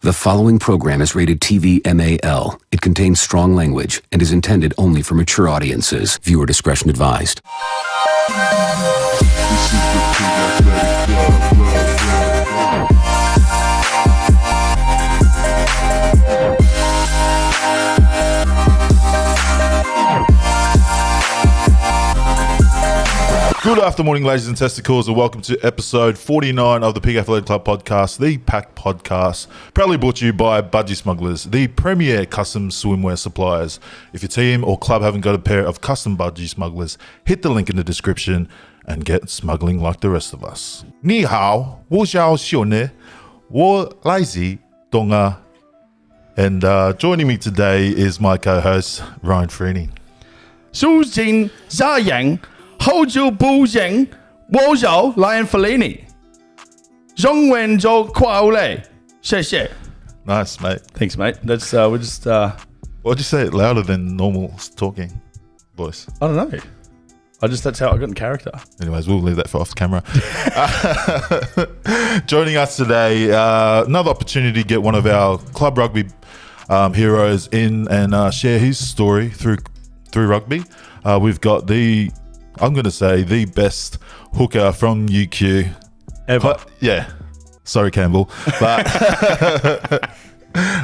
The following program is rated TV MAL. It contains strong language and is intended only for mature audiences. Viewer discretion advised. Good afternoon, ladies and testicles, and welcome to episode 49 of the PAC Athletic Club podcast, the PAC podcast, proudly brought to you by Budgie Smugglers, the premier custom swimwear suppliers. If your team or club haven't got a pair of custom Budgie Smugglers, hit the link in the description and get smuggling like the rest of us. Ni hao, wo xiao xiu ne, wo lai zi donga. And joining me today is my co-host, Ryan Freeney. 苏锦沙影后就不行，我有莱恩弗利尼，中文就快嘞，谢谢。 Nice, mate. Thanks, mate. That's we're just Why'd you say it louder than normal talking voice? I don't know. That's how I got in character. Anyways, we'll leave that for off camera. Joining us today, another opportunity to get one of our club rugby heroes in and share his story through rugby. We've got the best hooker from UQ Ever. Yeah, sorry Campbell, but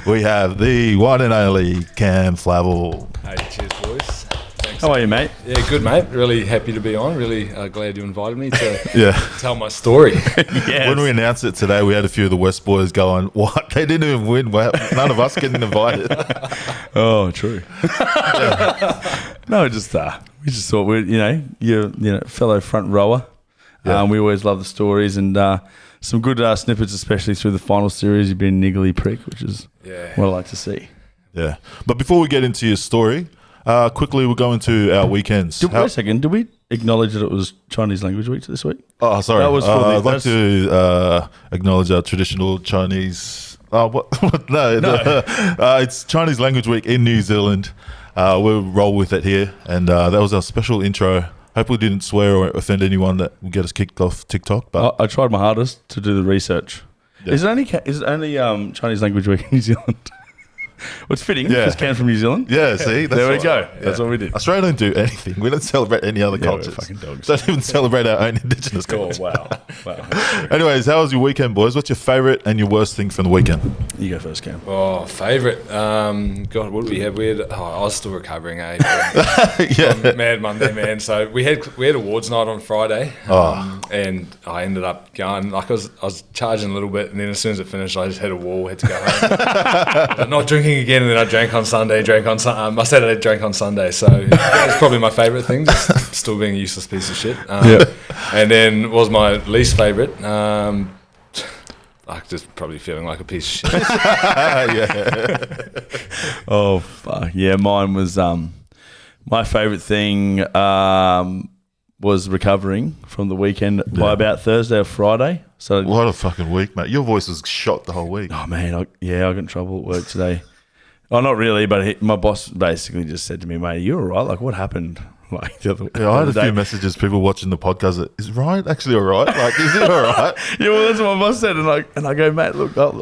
we have the one and only Cam Flavell. Hey, cheers, boys. Thanks. How are you, mate? Yeah, good, mate. Really happy to be on. Really glad you invited me to tell my story. Yes. When we announced it today, we had a few of the West boys going, "What? They didn't even win. None of us getting invited." Oh, true. No, just we just thought you're fellow front rower. Yeah. We always love the stories and some good snippets, especially through the final series. You've been niggly prick, which is what I like to see. Yeah, but before we get into your story, quickly we'll go into our weekends. Wait a second. Did we acknowledge that it was Chinese Language Week this week? Oh, sorry. That was I'd like to acknowledge our traditional Chinese. What? No. It's Chinese Language Week in New Zealand. We'll roll with it here, and that was our special intro. Hopefully, didn't swear or offend anyone that will get us kicked off TikTok. But I tried my hardest to do the research. Yeah. Is it only Chinese Language Week in New Zealand? Well, it's fitting because Cam's from New Zealand. Yeah, see, There we go. Yeah. That's what we did. Australia don't do anything. We don't celebrate any other cultures. we're fucking dogs. Don't even celebrate our own Indigenous Oh, culture. wow. Anyways, how was your weekend, boys? What's your favourite and your worst thing from the weekend? You go first, Cam. Oh, favourite. God, what did we have? I was still recovering, from Mad Monday, man. So we had awards night on Friday, and I ended up going, like I was charging a little bit, and then as soon as it finished, I just hit a wall, had to go home. But not drinking again, and then I drank on Sunday, I Saturday drank on Sunday, so that was probably my favourite thing, just still being a useless piece of shit. And then was my least favourite, like just probably feeling like a piece of shit. Oh, fuck. Yeah, mine was my favourite thing was recovering from the weekend by about Thursday or Friday. So What a fucking week, mate. Your voice was shot the whole week. Oh, man, I got in trouble at work today. Oh, not really, but my boss basically just said to me, mate, are you all right? Like, what happened? Like the other I had a day. few messages, people watching the podcast. That, is Ryan actually all right? Like, is he all right? Yeah, well, that's what my boss said, and I go, mate, look, I'll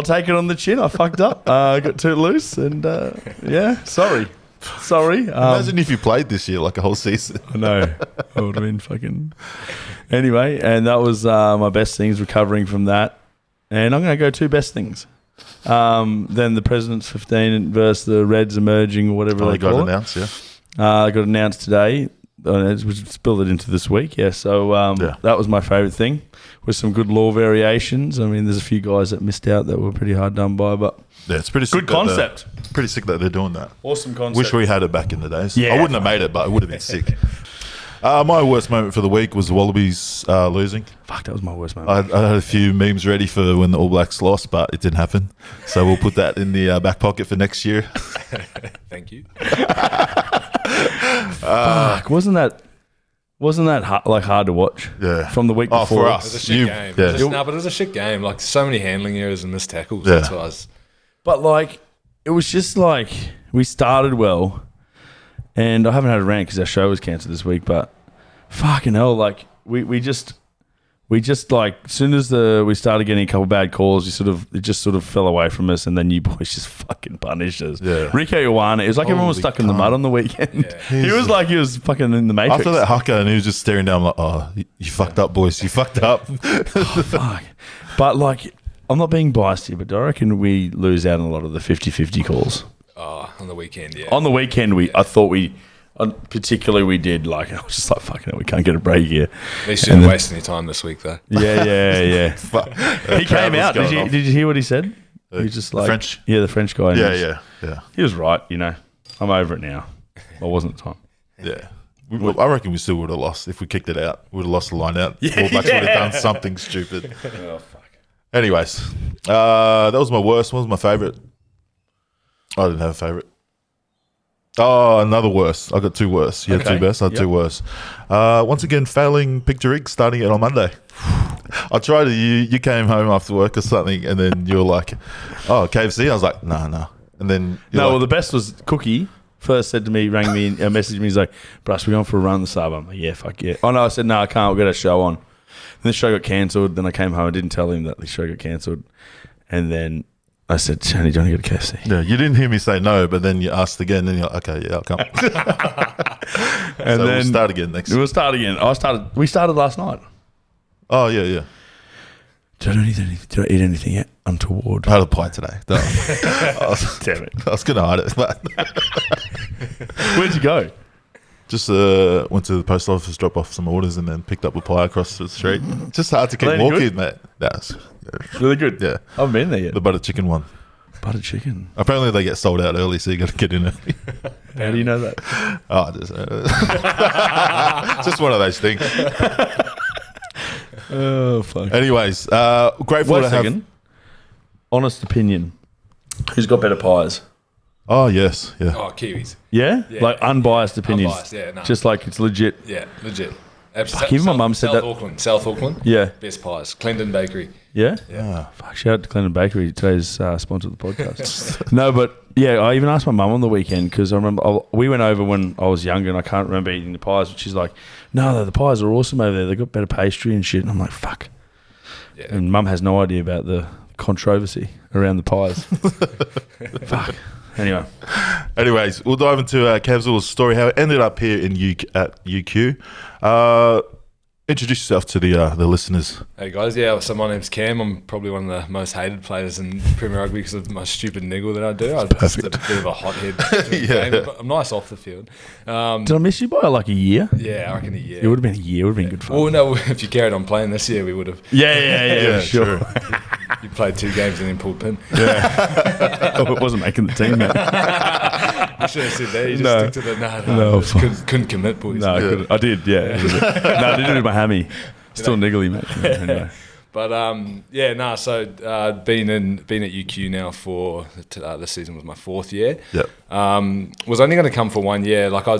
take it on the chin. I fucked up. I got too loose, and sorry. Imagine if you played this year, like a whole season. I know. I would have been fucking. Anyway, and that was my best things, recovering from that, and I'm going to go two best things. Then the President's 15 versus the Reds emerging, or whatever they call it. Announced, yeah. Got announced today. We spilled it into this week, yeah. So that was my favourite thing, with some good law variations. I mean, there's a few guys that missed out that were pretty hard done by, but Yeah, it's pretty sick. good concept. Pretty sick that they're doing that. Awesome concept. Wish we had it back in the days. Yeah. I wouldn't have made it, but it would have been sick. My worst moment for the week was the Wallabies losing. Fuck, that was my worst moment. I had a few memes ready for when the All Blacks lost, but it didn't happen. So we'll put that in the back pocket for next year. Thank you. Fuck, wasn't that hard to watch? Yeah. From the week Oh, before. for It us. was a shit game. Yeah. No, but it was a shit game. Like, so many handling errors and missed tackles. Yeah. That's what I was... But like, it was just like we started well, and I haven't had a rant because our show was cancelled this week. But fucking hell, like we just we just like as soon as we started getting a couple bad calls, it just sort of fell away from us, and then you boys just fucking punished us. Yeah. Rico Iwana, it was like everyone was stuck in the mud on the weekend. Yeah. He was like he was fucking in the Matrix. After that haka, and he was just staring down like, oh, you fucked up, boys. You fucked up. Oh, fuck. But like, I'm not being biased here, but I reckon we lose out on a lot of the 50-50 calls. Oh, on the weekend, yeah. On the weekend, I thought particularly we did. Like, I was just like, fucking hell, we can't get a break here. At least you didn't waste any time this week, though. Yeah. He came out. Did you hear what he said? He was just like French. Yeah, the French guy. Yeah. He was right. I'm over it now. I wasn't at the time. Yeah. I reckon we still would have lost if we kicked it out. We would have lost the line out. All Blacks would have done something stupid. Oh, fuck. Anyways, that was my worst. What was my favourite? I didn't have a favourite. Oh, another worst. I got two worst. You had two best. I had two worst. Once again, failing picture rig starting it on Monday. I tried it. You came home after work or something, and then you were like, "Oh, KFC." I was like, "No." And then well, the best was Cookie. First said to me, rang me, and messaged me. He's like, "Bruce, we're going for a run the sub." I'm like, "Yeah, fuck yeah." Oh no, I said, "No, I can't. We've got a show on." And the show got cancelled. Then I came home. I didn't tell him that the show got cancelled, and then I said, "Shani, do you want to go to KFC?" Yeah, you didn't hear me say no, but then you asked again, and you're like, "Okay, yeah, I'll come." And so then we'll start again next. We'll start again. We started last night. Oh yeah. Did I eat anything yet untoward? I had a pie today. Damn it! I was gonna hide it, but Where'd you go? just went to the post office, drop off some orders, and then picked up a pie across the street. Just hard to keep Are they walking, good? mate. That's Really good. yeah. I haven't been there yet. The butter chicken one. Butter chicken. Apparently they get sold out early, so you got to get in early. How do you know that? Oh, just one of those things. Oh fuck. Anyways, grateful Wait to a have. second. Honest opinion. Who's got better pies? Oh yes, yeah. Oh, Kiwis. Yeah? Yeah. Like unbiased opinions. Unbiased, yeah, no. Just like it's legit. Yeah, legit. Even my mum said that. South Auckland. Yeah. Best pies. Clendon Bakery. Yeah? Yeah. Fuck, shout out to Clinton Bakery. Today's sponsor of the podcast. No, but yeah, I even asked my mum on the weekend because I remember we went over when I was younger and I can't remember eating the pies, but she's like, no, the pies are awesome over there. They've got better pastry and shit. And I'm like, fuck. Yeah. And mum has no idea about the controversy around the pies. Fuck. Anyway. Anyways, we'll dive into Cavs' story, how it ended up here in at UQ. Introduce yourself to the listeners. Hey guys, yeah, so my name's Cam. I'm probably one of the most hated players in Premier Rugby because of my stupid niggle that I do. I'm just a bit of a hothead. But I'm nice off the field. Did I miss you by like a year? Yeah, I reckon a year. It would have been a year. It would have been good fun. Well, no, if you carried on playing this year, we would have. Yeah, sure. You played 2 games and then pulled pin. Yeah. It wasn't making the team, man. I should have said that. You just stick to the No, couldn't commit, boys. No, I did, yeah. No, I did it with my hammy. Still niggly, mate. Anyway. But so been at UQ now for this season was my 4th year. Yep. Was only going to come for 1 year. Like I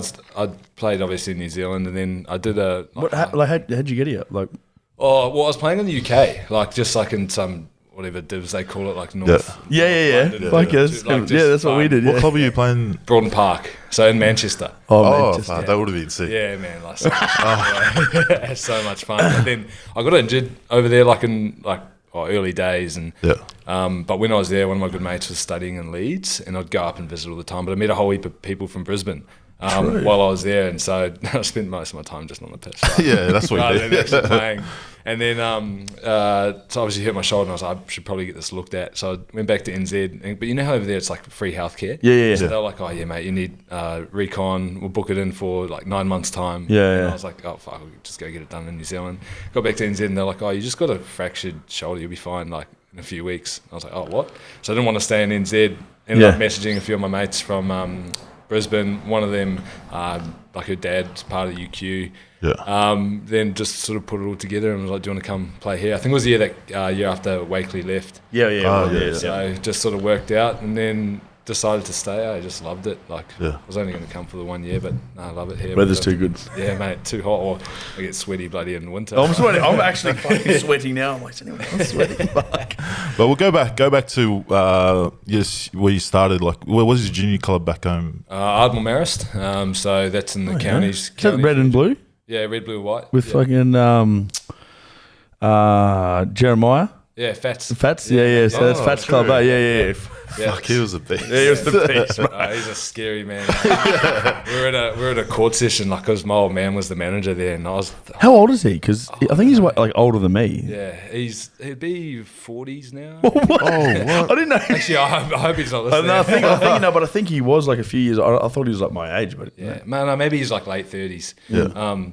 played obviously in New Zealand, and then I did a. How'd you get here? Like, I was playing in the UK, like in some whatever divs they call it, like North. Yeah. Like, that's what we did. What Yeah. club are you playing? Broughton Park, so in Manchester. Manchester. That would have been sick. Yeah, man, like, it's so much fun. But then I got injured over there, early days, and but when I was there, one of my good mates was studying in Leeds, and I'd go up and visit all the time. But I met a whole heap of people from Brisbane while I was there, and so I spent most of my time just on the pitch. Yeah, that's what you did. Actually playing. And then, so obviously hurt my shoulder, and I was like, I should probably get this looked at. So I went back to NZ. But you know how over there it's like free healthcare? Yeah. So they're like, oh, yeah, mate, you need recon. We'll book it in for like 9 months' time. Yeah, and yeah. I was like, oh, fuck, we'll just go get it done in New Zealand. Got back to NZ, and they're like, oh, you just got a fractured shoulder. You'll be fine, like, in a few weeks. I was like, oh, what? So I didn't want to stay in NZ. Ended up messaging a few of my mates from Brisbane. One of them, like her dad's part of the UQ. Yeah. Then just sort of put it all together and was like, do you want to come play here? I think it was the year after Wakely left. Yeah. So just sort of worked out, and then decided to stay. I just loved it. Like, I was only going to come for the 1 year, but I love it here. Weather's too good. Yeah, mate, too hot. Or I get sweaty bloody in winter. I'm sweating. I'm actually fucking sweating now. I'm like, anyway, I'm sweating. But we'll go back to where you started. Like, where was your junior club back home? Ardmore Marist. So that's in the counties. Is that red and blue? Yeah, red, blue, white. With fucking Jeremiah. Yeah, Fats. Fats, yeah. So that's Fats Club. Yeah. Fuck, he was a beast. Yeah, he was the beast, mate. He's a scary man. we were at a court session, like, because my old man was the manager there, and I was. How old is he? Because I think he's like older than me. Yeah, he'd be 40s now. What? I didn't know. Actually, I hope he's not listening. No, but I think he was like a few years. I thought he was like my age, but yeah, man, no, maybe he's like late 30s. Yeah.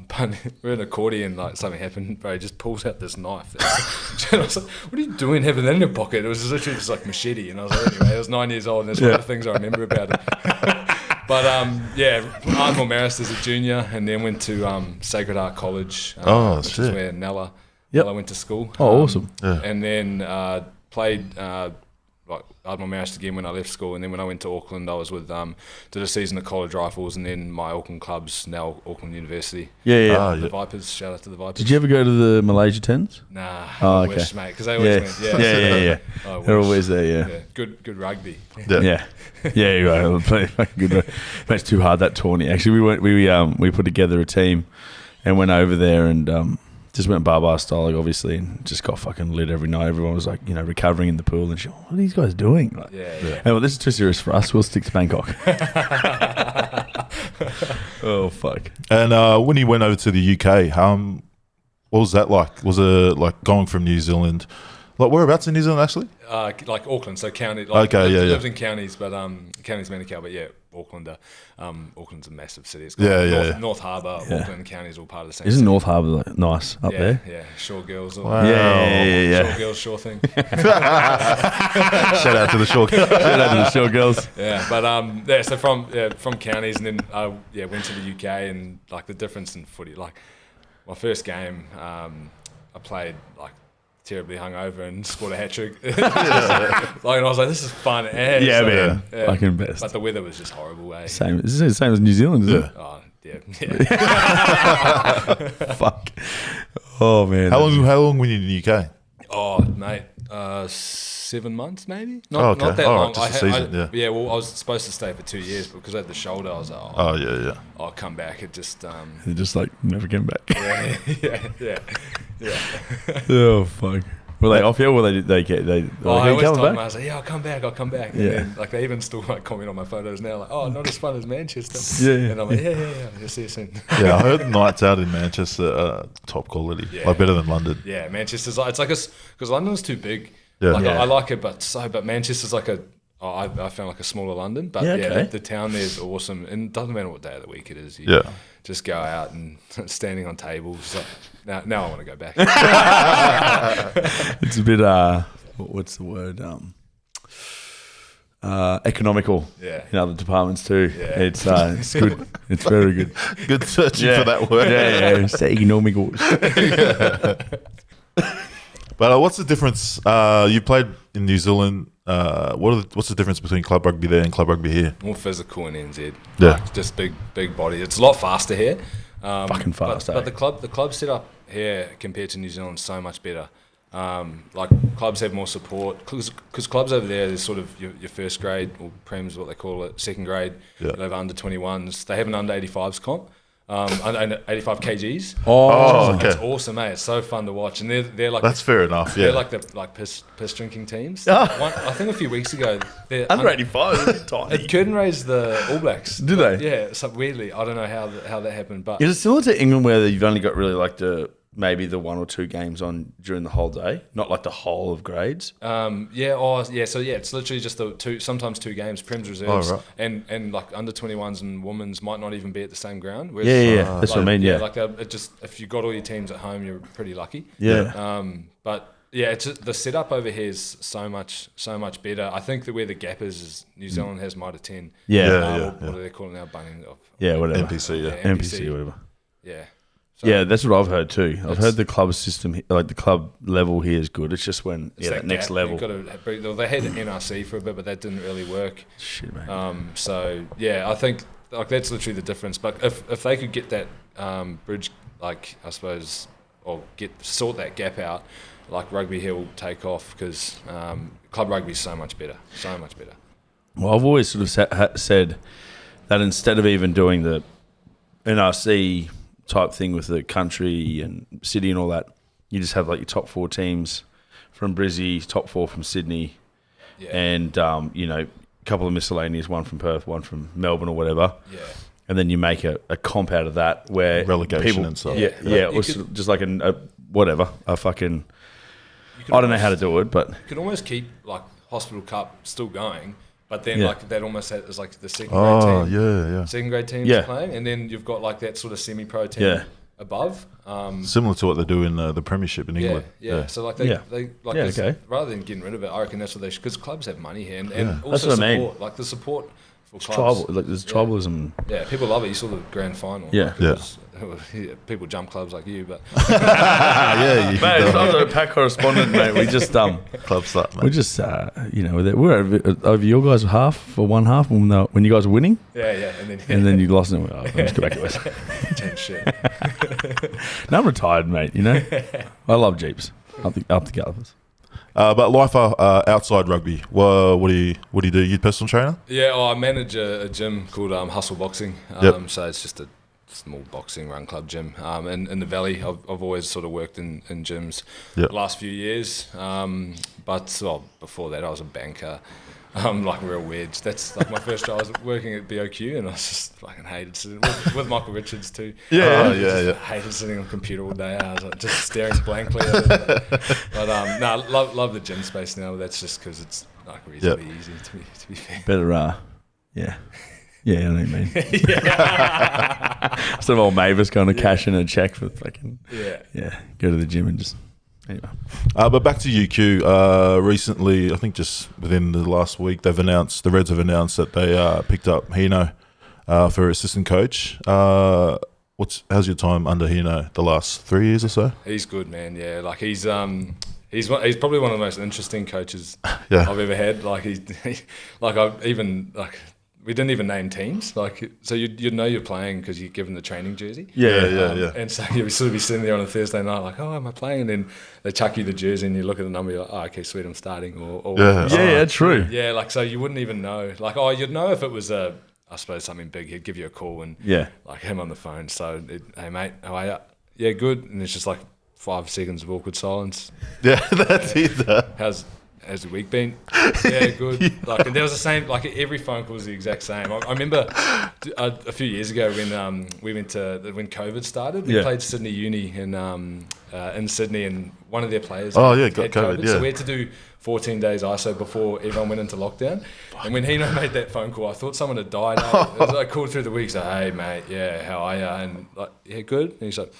But we're in a accordion, like something happened, bro. He just pulls out this knife. And I was like, "What are you doing having that in your pocket?" It was literally just like machete, and I was like, anyway, I was 9 years old, and that's one of the things I remember about it. But Ardmore Marist as a junior, and then went to Sacred Heart College, which is where Nella went to school. Oh, awesome! And then played like Ardmore Marist again when I left school, and then when I went to Auckland, I was with did a season at College Rifles, and then my Auckland clubs, now Auckland University. The Vipers. Shout out to the Vipers. Did you ever go to the Malaysia Tens? Nah, I wish, mate, because they always went. Yeah. They're always there. Yeah. Good rugby. Yeah, you're right. Play fucking good. It's too hard that tourney. Actually, we put together a team and went over there and just went bar style, like, obviously, and just got fucking lit every night. Everyone was like, recovering in the pool and shit. What are these guys doing? Like, Yeah. Well, this is too serious for us. We'll stick to Bangkok. Oh fuck! And when he went over to the UK, what was that like? Was it like going from New Zealand? Like, whereabouts in New Zealand actually? Like Auckland, so county. Like, lived in counties, but counties Manukau, but yeah, Aucklander. Auckland's a massive city. It's got North Harbour, Auckland County is all part of the same. Isn't city. North Harbour like, nice up there? Yeah, Shore Girls. Wow. Yeah. Shore Girls, sure thing. Shout out to the Shore Girls. Shout out to the Shore Girls. Yeah, but so from counties, and then I went to the UK, and like the difference in footy, like my first game, I played like terribly hungover and scored a hat trick. And I was like, this is fun. Man. Fucking best. But the weather was just horrible, eh? Same. This is the same as New Zealand, isn't it? Oh, yeah. Fuck. Oh, man. How long were you in the UK? Oh, mate, 7 months maybe. Not that All long. right, just a season, yeah. Well, I was supposed to stay for 2 years, but because I had the shoulder, I was like, I'll come back. It just They just like never came back. yeah. Oh fuck. Were they off here? Or they I always told them, I was like, I'll come back. And then, like, they even still like comment on my photos now, like, not as fun as Manchester. Yeah. And I'm like, I'll see you soon. Yeah, I heard the nights out in Manchester are top quality, like better than London. Yeah, Manchester's like, it's like because London's too big. Yeah. Like, I like it, but Manchester's like I found like a smaller London. But the town there is awesome, and it doesn't matter what day of the week it is. You just go out and standing on tables. Like, now I want to go back. It's a bit what's the word? Economical. Yeah. In other departments too. Yeah. It's good. It's very good. Good searching for that word. Yeah. It's economical. But what's the difference? You played in New Zealand. What's the difference between club rugby there and club rugby here? More physical in NZ. Yeah. Like, just big body. It's a lot faster here. Fucking fast. But the club setup here compared to New Zealand is so much better. Like, clubs have more support because clubs over there, there's sort of your first grade, or Prem's what they call it, second grade. Yeah. They have under 21s. They have an under 85s comp. Under 85 kgs. Okay. It's awesome, mate. It's so fun to watch, and they're like That's fair enough. Yeah. they're like the piss drinking teams. I think a few weeks ago, Under 85, tiny. it curtain raised the All Blacks. Did they? Yeah. So weirdly, I don't know how that happened, but Is it similar to England where you've only got really like maybe the 1 or 2 games on during the whole day, not like the whole of grades? So it's literally just sometimes 2 games, Prem's reserves, and like under 21s and women's might not even be at the same ground. Whereas, That's what I mean. Yeah. like it just, if you got all your teams at home, you're pretty lucky. Yeah. But yeah, it's just, the setup over here is so much better. I think that where the gap is New Zealand has Mitre 10. Yeah. What do they call it now? Bunning. Yeah, whatever. NPC. Yeah. NPC or whatever. Yeah. Yeah, that's what I've heard too. I've heard the club system, like the club level here, is good. It's just when that next level. They had an NRC for a bit, but that didn't really work. Shit, man. So yeah, I think like that's literally the difference. But if they could get that bridge, like I suppose, or sort that gap out, like rugby here will take off because club rugby is so much better. Well, I've always sort of said that instead of even doing the NRC type thing with the country and city and all that, you just have like your top 4 teams from Brizzy, top 4 from Sydney, and a couple of miscellaneous, one from Perth, one from Melbourne or whatever. Yeah. And then you make a comp out of that where relegation and stuff. Yeah, or just like a fucking. I don't know how to do it, but you could almost keep like Hospital Cup still going, but then like that almost is like the second grade team. Second grade teams playing, and then you've got like that sort of semi-pro team above. Similar to what they do in the Premiership in England. Yeah. So like they rather than getting rid of it, I reckon that's what they should, because clubs have money here and also that's what support. I mean. Like the support for it's clubs. there's tribalism. Yeah, people love it. You saw the grand final. Yeah. People jump clubs like you, but You mate, I'm a PAC correspondent, mate. We just club start, mate. we just we're over your guys' half for one half when you guys were winning. and then you lost it. I'll just go back to West. Change shit. Now I'm retired, mate. I love Jeeps up the Gallopers. But life outside rugby, what do you do? You personal trainer? Yeah, I manage a gym called Hustle Boxing. So it's just a small boxing run club gym in the Valley. I've always sort of worked in gyms the last few years. But before that, I was a banker. Like real weird. That's like my first job. I was working at BOQ, and I just fucking hated sitting with Michael Richards too. Hated sitting on a computer all day. I was like, just staring blankly at it. But love the gym space now. But that's just because it's like reasonably easy to be fair. Better, Yeah, I know what you mean. Sort of old Mavis going to cash in a check for fucking go to the gym and just anyway. But back to UQ. Recently, I think just within the last week, the Reds have announced that they picked up Hino for assistant coach. How's your time under Hino the last 3 years or so? He's good, man. Yeah, like he's probably one of the most interesting coaches I've ever had. Like we didn't even name teams, so you'd know you're playing because you're given the training jersey. And so you'd sort of be sitting there on a Thursday night, like, oh, am I playing? And then they chuck you the jersey, and you look at the number, you're like, oh, okay, sweet, I'm starting. True. Yeah, like so you wouldn't even know. Like, you'd know if it was I suppose something big. He'd give you a call and like him on the phone. So, hey mate, how are you? Yeah, good. And it's just like 5 seconds of awkward silence. Yeah, that's it. How's the week been? Yeah, good. And there was the same. Like every phone call was the exact same. I remember a few years ago when we went to when COVID started. We played Sydney Uni in Sydney, and one of their players got had COVID. So we had to do 14 days ISO before everyone went into lockdown. And when Hino made that phone call, I thought someone had died. I called through the week, so hey mate, how are you? And good. And he's like,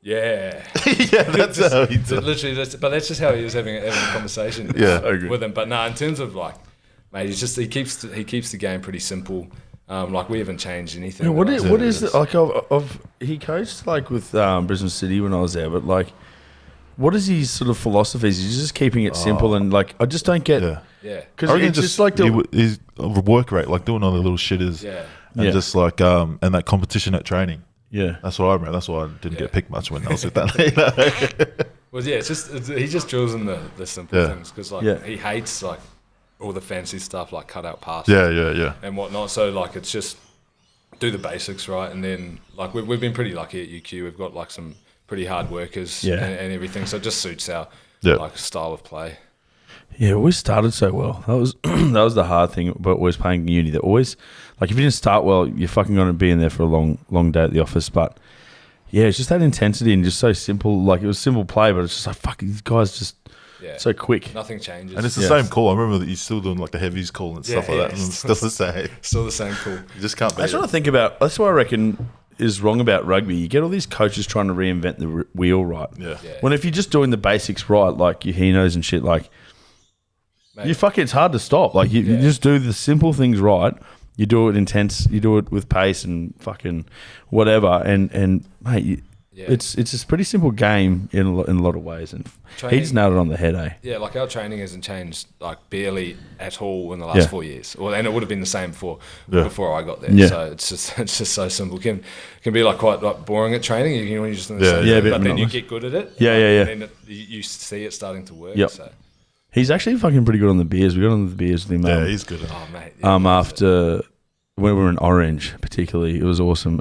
yeah, that's how he does. Literally, but that's just how he was having a conversation with him. But in terms of mate, he keeps the game pretty simple. We haven't changed anything. Yeah, what is it like? He coached with Brisbane City when I was there, but what is his sort of philosophy? Is he just keeping it simple and I just don't get. Because it's just like his work rate, doing all the little shitters, and just and that competition at training. Yeah, that's what I remember. That's why I didn't get picked much when I was with that. Well, he just drills in the simple things because he hates all the fancy stuff like cut out passes. And whatnot. So it's just do the basics right, and then we've been pretty lucky at UQ. We've got some pretty hard workers and everything, so it just suits our style of play. Yeah, we started so well. That was the hard thing about always playing uni. That always, if you didn't start well, you're fucking going to be in there for a long day at the office. But yeah, it's just that intensity and just so simple. It was simple play, but it's just fuck, these guys just so quick. Nothing changes. And it's the same call. I remember that you're still doing the heavies call and stuff like that. And it's still the same. Still the same call. You just can't beat That's what I think about. That's what I reckon is wrong about rugby. You get all these coaches trying to reinvent the wheel, right? Yeah. When if you're just doing the basics right, like your Hinos and shit, it's hard to stop. You just do the simple things right. You do it intense. You do it with pace and fucking whatever. And mate, it's a pretty simple game in a lot of ways. And he just nailed it on the head, eh? Yeah, our training hasn't changed barely at all in the last 4 years. And it would have been the same before I got there. Yeah. So it's just so simple. Can be quite boring at training. You just but then you get good at it. Yeah. And then you see it starting to work. Yep. So. He's actually fucking pretty good on the beers. We got on the beers with him. Yeah, he's good. Mate. After when we were in Orange, particularly, it was awesome.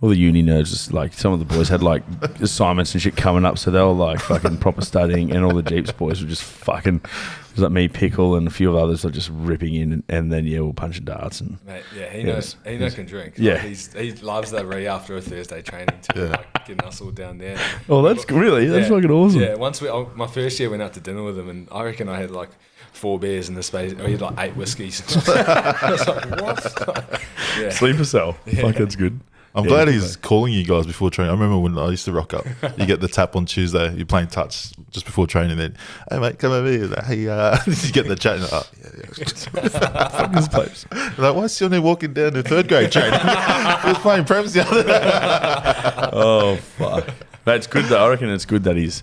all the uni nerds, just like some of the boys had like assignments and shit coming up, so they were like fucking proper studying, and all the Jeeps boys were just fucking. It was like me, Pickle, and a few of others were just ripping in, and then we're punching darts and. Mate, he knows can drink. Yeah, like, he loves that re after a Thursday training too, like getting us all down there. Oh, that's that's fucking awesome. Yeah, once my first year went out to dinner with him, and I reckon I had like 4 beers in the space. Or he had like 8 whiskeys. I was like, what? Yeah. Sleeper cell. Yeah. Fuck, that's good. I'm glad he's calling you guys before training. I remember when I used to rock up. You get the tap on Tuesday. You're playing touch just before training. Then, hey mate, come over here. Hey, you get the chat. Like, Fuck this place. Like, why is Sione walking down to 3rd grade training? He was playing prems the other day. Oh fuck! That's good though. I reckon it's good that he's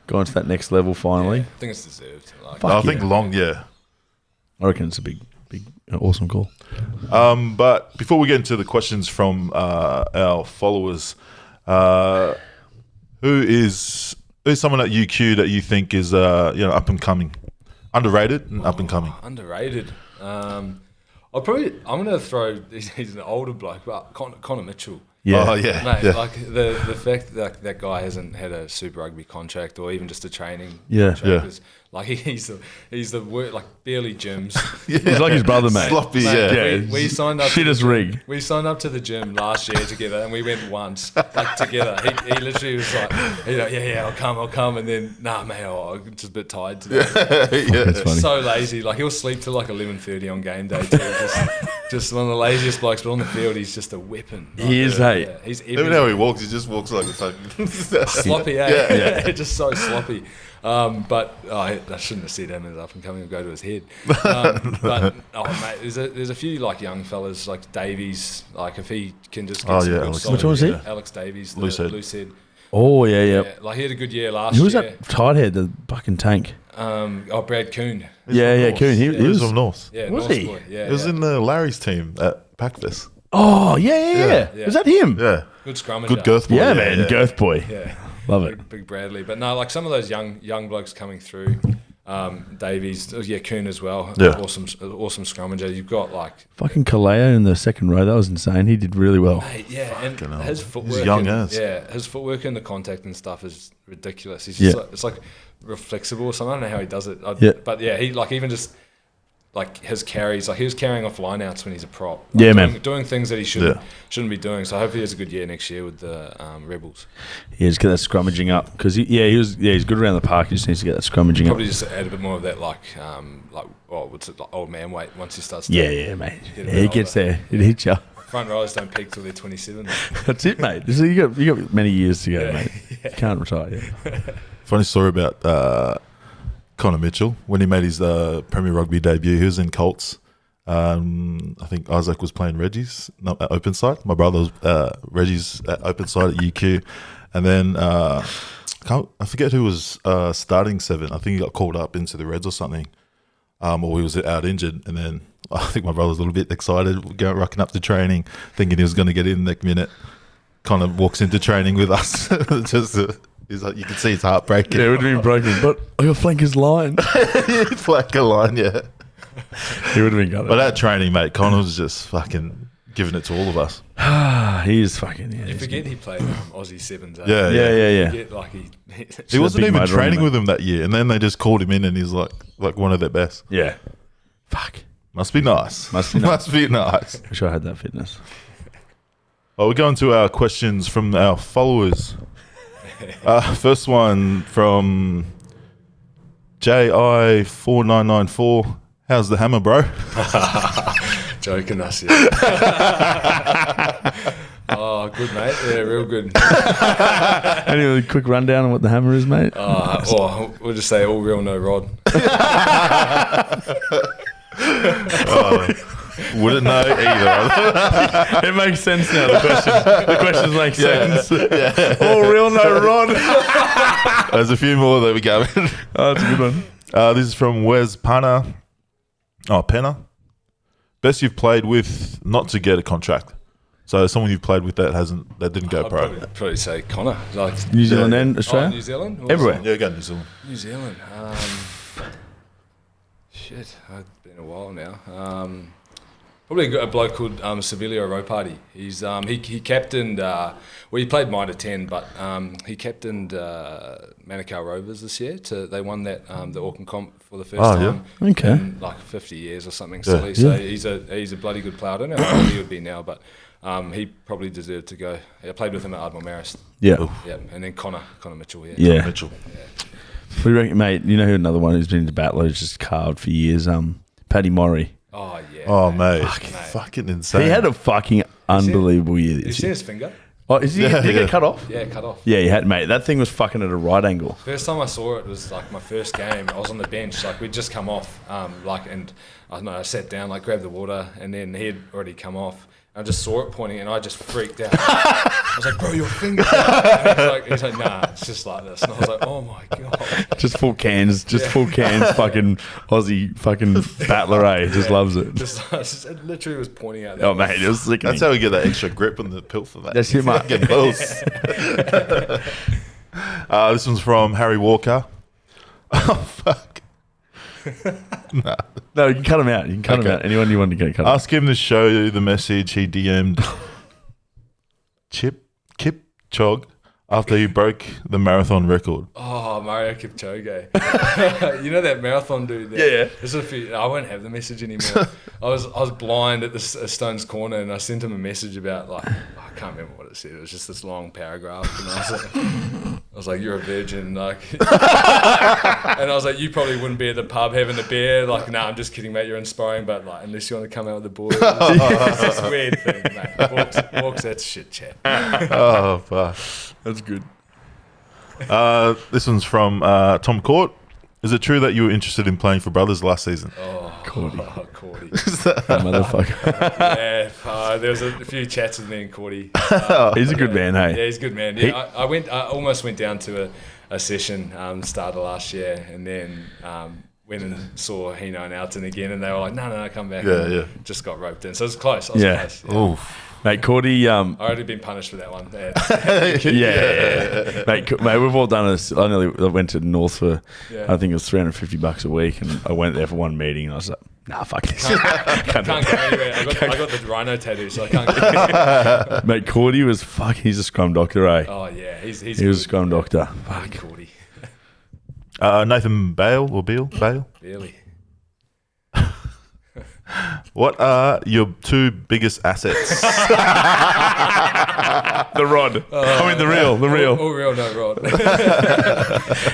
gone to that next level finally. Yeah, I think it's deserved. Like, I think long, yeah. I reckon it's a big, awesome call. But before we get into the questions from our followers, who's someone at UQ that you think is up and coming, underrated and up and coming? Underrated. I'm gonna throw. He's an older bloke, but Connor Mitchell. Yeah. Oh yeah. Mate, yeah. like the fact that guy hasn't had a Super Rugby contract or even just a training Yeah. contract Yeah. is, like he's the work, like barely gyms. He's like his brother, mate. Sloppy, Mate, yeah. we signed up. Shittest rig. We signed up to the gym last year together, and we went once, like together. He literally was like, yeah, I'll come, and then nah, mate, I'm just a bit tired today. That's funny. So lazy. Like he'll sleep till like 11:30 on game day too. Just one of the laziest blokes, but on the field he's just a weapon. Like, He is, hey. yeah, he's Even how he walks, he just walks like it's like sloppy, eh? Yeah. Just so sloppy. But I shouldn't have said him as up and coming and go to his head. But mate, there's a few like young fellas like Davies. Like if he can just get some good Alex. solid, Which one was he? Alex Davies, the Loose head. loose head. Oh yeah. Yeah, like he had a good year last Who was year. that tight head, the fucking tank? Brad Coon. Yeah, Coon. He He was was. from North. Yeah, Was North he? Boy. Yeah, He was in the Larry's team at PACFest. Oh yeah. Yeah. Was that him? Yeah. good scrummager. Good girth boy. Yeah, man. Girth boy. Yeah. Love it. Big Bradley. But no, like some of those young blokes coming through, Davies, Coon as well. Yeah. Awesome scrummager. You've got like Fucking Kaleo in the second row. That was insane. He did really well. mate, yeah, and hell. his footwork, young and, as. his footwork and the contact and stuff is ridiculous. He's Yeah. just like, it's like reflexible or something. I don't know how he does it. Yeah. But yeah, he like even just like his carries, like he was carrying off lineouts when he's a prop. Yeah, doing, man. doing things that he shouldn't be doing. So hopefully he has a good year next year with the Rebels. Yeah, just get that scrummaging up because he's good around the park. He just needs to get that scrummaging Probably up. just add a bit more of that like what's it, like old man weight once he starts. To Yeah, mate. get a Yeah, bit he gets older. there. It hits you. Front rowers don't peak till they're 27. That's it, mate. So you got many years to go, Yeah. mate. You can't retire yet. Funny story about Connor Mitchell when he made his Premier Rugby debut. He was in Colts. I think Isaac was playing Reggie's at open side. My brother was Reggie's at open side at UQ, and then I forget who was starting 7. I think he got called up into the Reds or something, or he was out injured. And then I think my brother was a little bit excited, rocking up to training, thinking he was going to get in the next minute. Kind of walks into training with us. He's like, you can see his heart breaking. Yeah, it would have been broken, but I got flanker's line. Flanker line, yeah. He would have been gutted. But at training, mate, Connor was just fucking giving it to all of us. He is fucking. Yeah, You forget he played Aussie Sevens. Eh? Yeah, yeah. Forget, like He wasn't big even motor on training him, with him that year, and then they just called him in, and he's like one of their best. Yeah. Fuck. Must be nice. Must be nice. Must be nice. Wish I had that fitness. Well, we're going to our questions from our followers. First one from JI4994. How's the hammer, bro? joking us. Yeah. Oh, good, mate. Yeah, real good. Any quick rundown on what the hammer is, mate? We'll just say all real, no rod. Wouldn't know either. It makes sense now. The questions make sense. All real, no rod. There's a few more that we go in. Oh, that's a good one. This is from Wes Panna. Oh, Penna. Best you've played with not to get a contract. So someone you've played with that didn't go I'd pro. probably say Connor. Like New Zealand and Australia? New Zealand? Or Everywhere. Yeah, go New Zealand. New Zealand. Shit, it's been a while now. Probably a bloke called Civilio Ropati. He's he captained. He played minor 10, but he captained Manukau Rovers this year. They won that the Auckland comp for the first time in like 50 years or something silly. So he's a bloody good player. I don't know how old he would be now, but he probably deserved to go. I played with him at Ardmore Marist. Yeah. And then Connor Mitchell. Yeah. Mitchell. Yeah. What do you reckon, mate? You know who another one who's been into battle who's just carved for years? Paddy Murray. Oh yeah. Oh mate, fucking insane. He had a fucking unbelievable year Did you this see year. his finger? Oh, did he get cut off? Yeah, cut off. Yeah, he had, mate. That thing was fucking at a right angle. First time I saw it was like my first game. I was on the bench, like we'd just come off, and I don't know. I sat down, like grabbed the water, and then he had already come off. I just saw it pointing, and I just freaked out. I was like, "Bro, your finger!" And he's like, "Nah, it's just like this." And I was like, "Oh my god!" Just full cans, fucking Aussie fucking battler, eh? Just loves it. It literally was pointing out. Oh mate, it was sickening. That's how we get that extra grip on the pill for that. That's it, mate. Get balls. This one's from Harry Walker. Oh fuck. No, you can cut him out. You can cut him out. Anyone you want to get cut out. Ask him to show you the message he DM'd Kip Chog after he broke the marathon record. Oh, Mario Kipchoge. You know that marathon dude? Yeah. I won't have the message anymore. I was blind at the Stones Corner, and I sent him a message about I can't remember what it said. It was just this long paragraph, and I was like, "You're a virgin," like, and I was like, "You probably wouldn't be at the pub having a beer." Like, nah, I'm just kidding, mate. You're inspiring, but like, unless you want to come out with the boys, it's this weird thing, mate. Walks that shit chat. Oh fuck. That's good. This one's from Tom Court. Is it true that you were interested in playing for Brothers last season? Cordy. That motherfucker. Yeah, there was a few chats with me and Cordy. He's a good man, hey? Yeah, he's a good man. Yeah, I almost went down to a session start of last year, and then went and saw Hino and Alton again, and they were like, no, come back. Yeah. Just got roped in. So it was close. I was close. Yeah. Oof. Mate, Cordy... I've already been punished for that one. Yeah. Mate, we've all done this. I went to North for, I think it was $350 a week, and I went there for one meeting, and I was like, nah, fuck this. Can't go anywhere. I got the rhino tattoo, so I can't go anywhere. Mate, Cordy was he's a scrum doctor, eh? Oh, yeah. He was a scrum doctor. Fuck. Cordy. Nathan Bale or Beale? Really? What are your two biggest assets? The rod. The reel. Oh, real, no rod.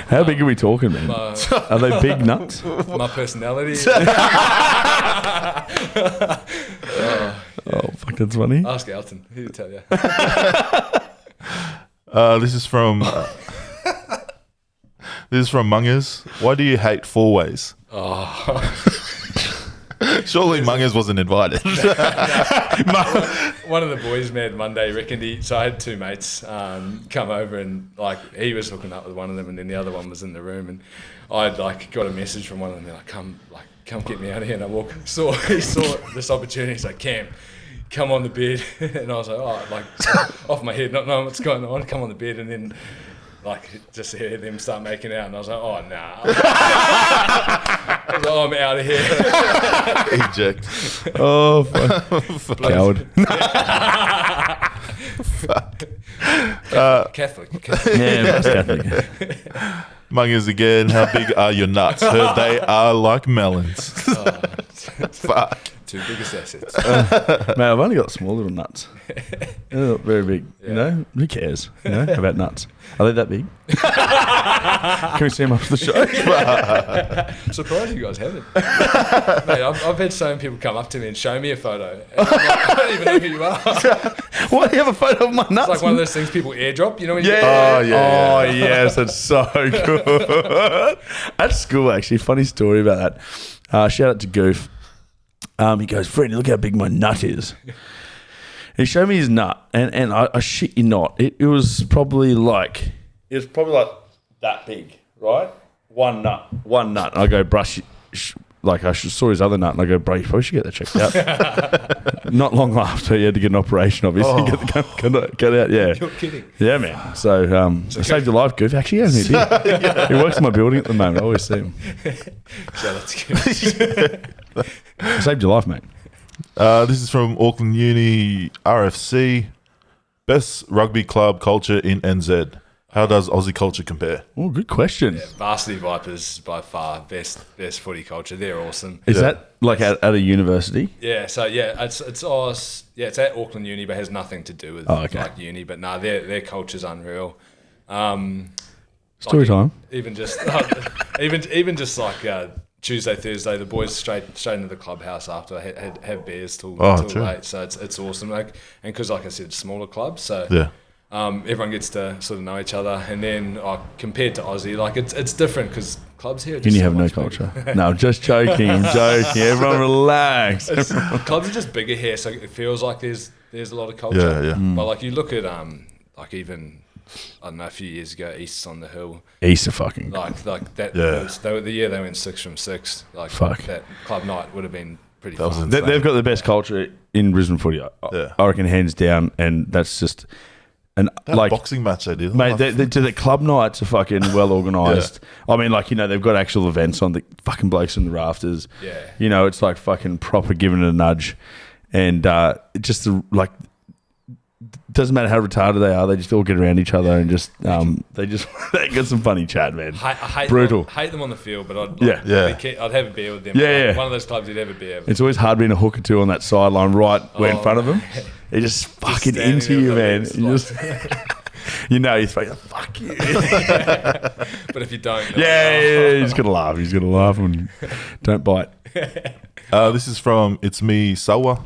How big are we talking, man? Are they big nuts? My personality. Oh, fuck, that's funny. Ask Alton. He'll tell you. This is from Mungers. Why do you hate four ways? Surely Mungers wasn't invited. One of the boys, Mad Monday, reckoned so I had two mates come over, and like he was hooking up with one of them, and then the other one was in the room, and I'd got a message from one of them. They're like, come get me out of here. And I he saw this opportunity. He's like, Cam, come on the bed. And I was like, off my head, not knowing what's going on, come on the bed, and then just hear them start making out, and I was like, oh, nah. I was like, oh, I'm out of here. Eject. Oh, fuck. Coward. Catholic. Yeah, that's Catholic. Mungers again. How big are your nuts? Heard they are like melons. Fuck. Two biggest assets. Mate, I've only got small little nuts. They're not very big. Yeah. You know, who cares? You know about nuts? Are they that big? Can we see them after the show? Surprised you guys haven't. Mate, I've had so many people come up to me and show me a photo. And I don't even know who you are. Why do you have a photo of my nuts? It's like one of those things people airdrop. You know when you Oh, yes, that's so good. At school, actually, funny story about that. Shout out to Goof. He goes, Freddie, look how big my nut is. He showed me his nut, and I shit you not, it was probably like that big, right? One nut. I go, brush, I saw his other nut, and I go, bro, you probably should get that checked out. Not long after, he had to get an operation, obviously, get the cut out. Yeah, You're kidding. Yeah, man. So I saved your life, Goof. Actually, hasn't he? He works in my building at the moment. I always see him. So that's good. I saved your life, mate. This is from Auckland Uni RFC. Best rugby club culture in NZ. How does Aussie culture compare? Oh, good question. Yeah, Varsity Vipers by far best footy culture. They're awesome. Is that like at a university? Yeah, so it's it's at Auckland Uni, but has nothing to do with like uni. But their culture's unreal. Story time. Even just like Tuesday, Thursday, the boys straight into the clubhouse after have beers till late. So it's awesome. Like, and because like I said, smaller clubs, so yeah. Everyone gets to sort of know each other, and then compared to Aussie, like it's different because clubs here. Uni have no culture. No, I'm just joking. I'm joking. Everyone relax. Clubs are just bigger here, so it feels like there's a lot of culture. Yeah. But like you look at like even I don't know a few years ago, East's on the Hill. East are fucking like that. Yeah. They were the year they went 6 from 6. Like that club night would have been pretty fun. They've got the best culture in Brisbane footy. I reckon hands down, and that's just. And that like boxing match they did, mate. The club nights are fucking well organised. I mean, like they've got actual events on the fucking blokes in the rafters. Yeah, it's like fucking proper giving it a nudge, and just like doesn't matter how retarded they are, they just all get around each other and just they get some funny chat, man. I hate brutal. Hate them on the field, but I'd have a beer with them. Yeah. One of those clubs you'd have a beer with. It's always hard being a hook or two on that sideline right in front of them. They're just fucking into you, man. You're thinking, fuck you. But if you don't... He's going to laugh. He's going to laugh and don't bite. This is from It's Me, Sawa.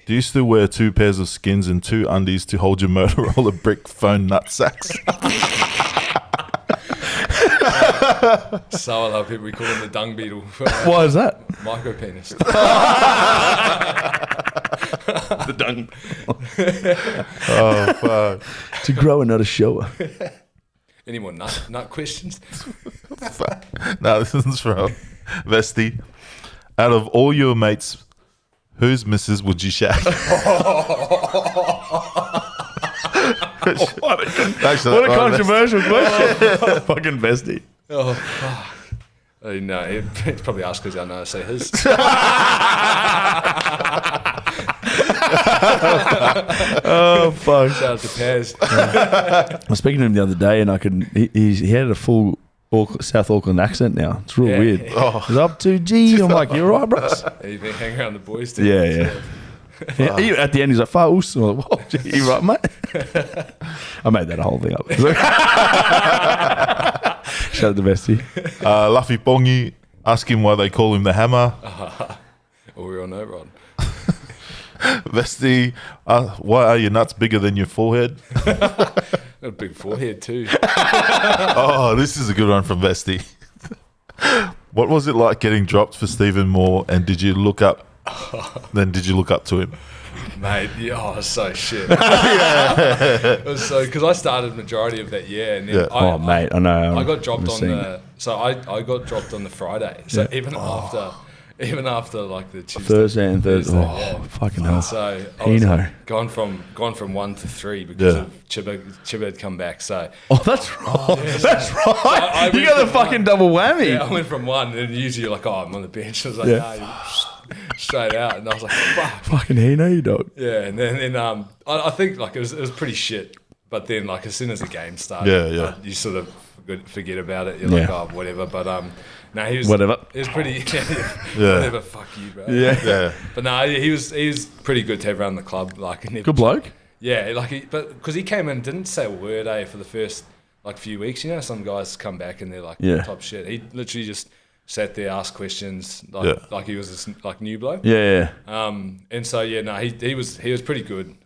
Do you still wear 2 pairs of skins and 2 undies to hold your Motorola brick phone nut sacks? So I love people. We call him the dung beetle. Why is that? Micro penis. The dung. Oh, fuck. To grow and not a shower. Any more nut questions? No, this is from Vesty. Out of all your mates, whose missus would you shag? What a controversial question. Fucking Vesty. Oh, fuck. Oh, no, it's probably us because I know I say his. Oh, fuck. Shout out to Paz. I was speaking to him the other day and he had a full South Auckland accent now. It's real weird. He's up to G. I'm like, you all right, bros? You've been hanging around the boys too. Yeah. At the end, he's like, "Faust." I'm like, "Whoa, you right, mate?" I made that whole thing up. Shout out to Vesty. Luffy Pongi, ask him why they call him the Hammer. Or we all know, Rod. Vesty, why are your nuts bigger than your forehead? Got a big forehead too. Oh, this is a good one from Vesty. What was it like getting dropped for Stephen Moore, and did you look up to him? Mate, it was so shit. It was so, because I started majority of that year, and then mate, I know. I got dropped I got dropped on the Friday. So even after like the Tuesday, Thursday. Fucking hell. So I was gone from 1 to 3 because of Chibba had come back. So that's right. That's right. You got the fucking double whammy. Yeah, I went from 1, and usually you're like, I'm on the bench. I was like, no, straight out, and I was like, fuck. Fucking Hino, you dog. Yeah, and then I think like it was pretty shit. But then like as soon as the game started, you sort of forget about it. You're like, oh, whatever. But no, he was whatever. He was pretty whatever. Fuck you, bro. Yeah. But no, he was pretty good to have around the club. Like good bloke. Yeah, like but because he came in, didn't say a word for the first like few weeks. You know, some guys come back and they're like top shit. He literally just sat there, asked questions, like he was this like new bloke. Yeah. And so he was pretty good.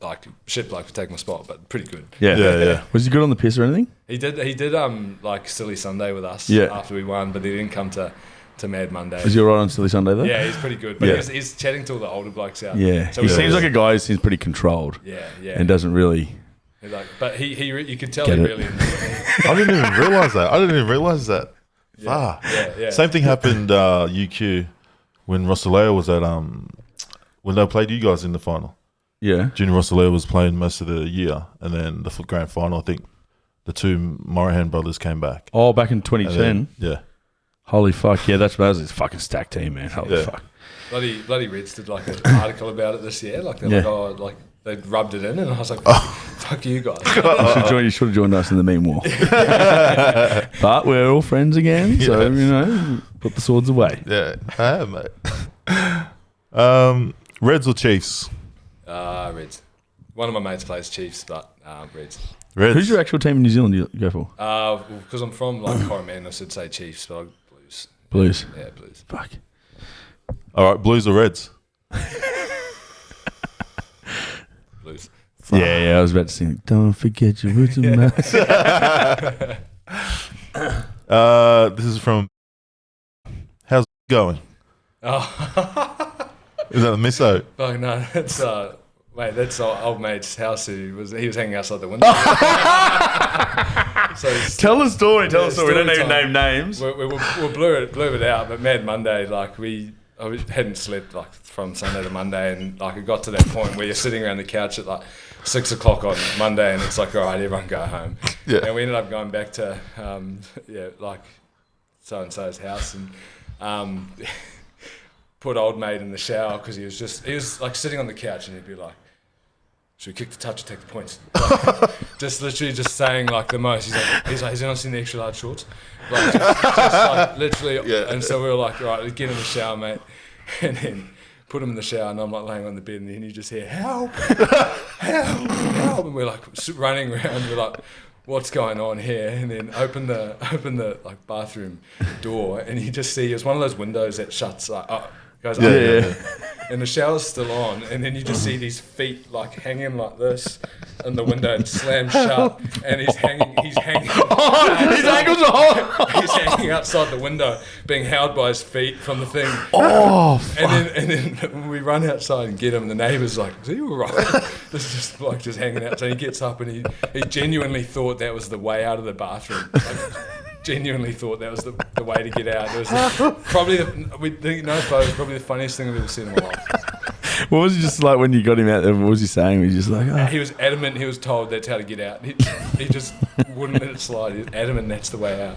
Like shit bloke for taking my spot, but pretty good. Yeah. Was he good on the piss or anything? He did like Silly Sunday with us after we won, but he didn't come to Mad Monday. Was he all right on Silly Sunday though? Yeah, he's pretty good. But he's chatting to all the older blokes out. Yeah. So he seems like a guy who seems pretty controlled. Yeah. And doesn't really but he you could tell he really enjoyed it. I didn't even realise that. Yeah. Same thing happened UQ when Rosaleo was at when they played you guys in the final. Yeah. Junior Rosaleo was playing most of the year, and then the grand final, I think the 2 Morahan brothers came back. Oh, back in 2010. Yeah. Holy fuck. Yeah, that was his fucking stack team, man. Holy fuck. Bloody Reds did like an article about it this year. Like they're like, oh, like they rubbed it in, and I was like, fuck you guys. You should have joined us in the meme war. But we're all friends again, so put the swords away. Yeah, I am, mate. Reds or Chiefs? Reds. One of my mates plays Chiefs, but Reds. Who's your actual team in New Zealand you go for? Because I'm from like Coromandel, I should say Chiefs, but Blues. Blues. Yeah, Blues. Fuck. All right, Blues or Reds? Blues. Yeah, I was about to sing. Don't forget your roots and mass. This is from. How's it going? Oh. Is that the misso? Oh no, that's mate, that's our old mate's house. He was hanging outside the window. Tell the story. We don't even time. name names. We'll blur it out. But Mad Monday, like I hadn't slept like from Sunday to Monday, and like it got to that point where you're sitting around the couch at like 6 o'clock on Monday, and it's like, all right, everyone go home. Yeah. And we ended up going back to like so and so's house, and put old mate in the shower because he was like sitting on the couch, and he'd be like, should we kick the touch or take the points? Like, just literally just saying like the most. He's like, has anyone seen the extra large shorts? Like just like literally. Yeah. And so we were like, all right, get in the shower, mate. And then put him in the shower, and I'm like laying on the bed, and then you just hear, help, help, help. And we're like running around, we're like, what's going on here? And then open the like bathroom door, and you just see, it's one of those windows that shuts up. Goes up, and the shower's still on, and then you just see these feet like hanging like this, and the window slammed shut, and he's hanging. His ankles are he's hanging outside the window, being held by his feet from the thing. Oh, and then we run outside and get him. And the neighbour's like, "Is he all right?" This is just like just hanging out. So he gets up, and he genuinely thought that was the way out of the bathroom. Genuinely thought that was the way to get out. It was probably the funniest thing I've ever seen in my life. What was he just like when you got him out there? What was he saying? Was he just like, oh. He was adamant. He was told that's how to get out. He just wouldn't let it slide. He was adamant that's the way out.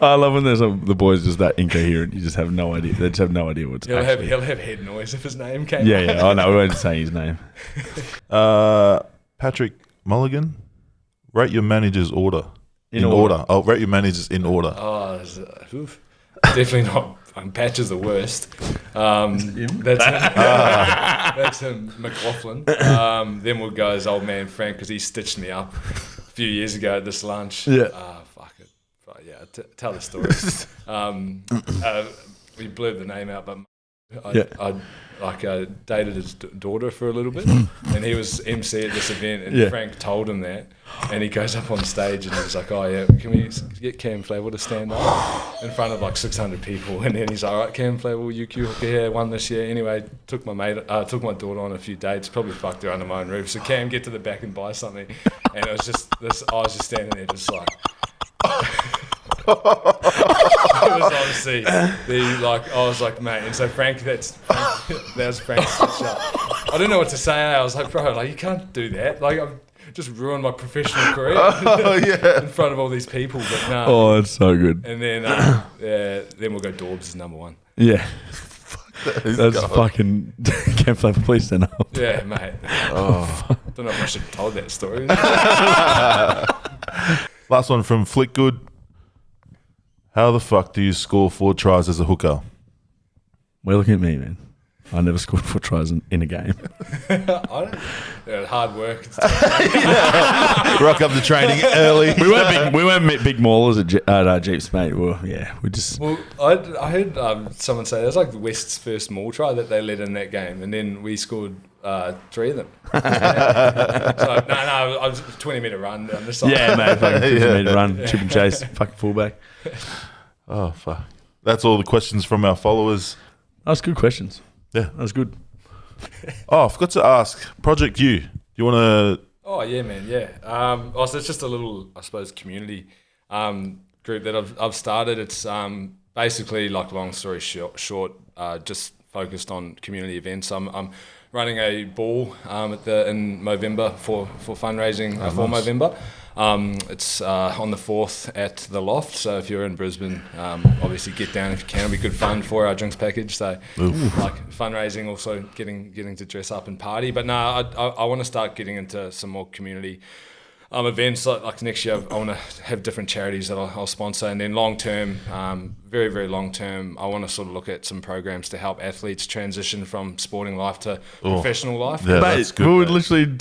I love when there's the boys just that incoherent. You just have no idea. They just have no idea what's he'll have head noise if his name came. Yeah. Oh no, we won't say his name. Patrick Mulligan, rate your manager's order. In order. I'll rate your managers in order. Oh, definitely not. Patch is the worst. That's him, McLaughlin. Then we'll go as old man Frank because he stitched me up a few years ago at this lunch. Yeah. Fuck it. But yeah, tell the story. We blurred the name out, but I dated his daughter for a little bit, and he was MC at this event, and Frank told him that, and he goes up on stage and he's like, oh yeah, can we get Cam Flavell to stand up in front of like 600 people? And then he's like, all right, Cam Flavell, UQ Rugby won this year. Anyway, took my daughter on a few dates, probably fucked her under my own roof. So Cam, get to the back and buy something, and it was just this. I was just standing there, just like. It was obviously I was like, mate, and so Frank, that was Frank's stitch up. I didn't know what to say. I was like, bro, like you can't do that. Like I've just ruined my professional career in front of all these people. But no. Oh, that's so good. And then then we'll go Dorbs as number one. Yeah. That's fucking Cam Flavell, please stand up. Yeah, mate. Oh, don't know if I should have told that story. Last one from Flickgood. How the fuck do you score 4 tries as a hooker? Well, look at me, man. I never scored 4 tries in a game. Hard work. Rock up the training early. We weren't big maulers at Jeeps, mate. Well, yeah, we just. Well, I heard someone say that was like the West's first maul try that they led in that game, and then we scored 3 of them. So I was a 20-metre run down the side. Yeah, mate, fucking 50-metre run, chip and chase, fucking fullback. Oh fuck! That's all the questions from our followers. That was good questions. Yeah, that was good. Oh, I forgot to ask. Project U. Do you want to? Oh yeah, man. Yeah. So it's just a little, I suppose, community group that I've started. It's basically, like, long story short, just focused on community events. I'm running a ball in Movember for fundraising for Movember. It's on the 4th at the Loft. So if you're in Brisbane, obviously get down if you can. It'll be good fun for our drinks package. So like fundraising, also getting to dress up and party. But no, I want to start getting into some more community events. Like next year, I want to have different charities that I'll sponsor, and then long term, very, very long term, I want to sort of look at some programs to help athletes transition from sporting life to professional life. Yeah, Mate, that's good, we were mate. literally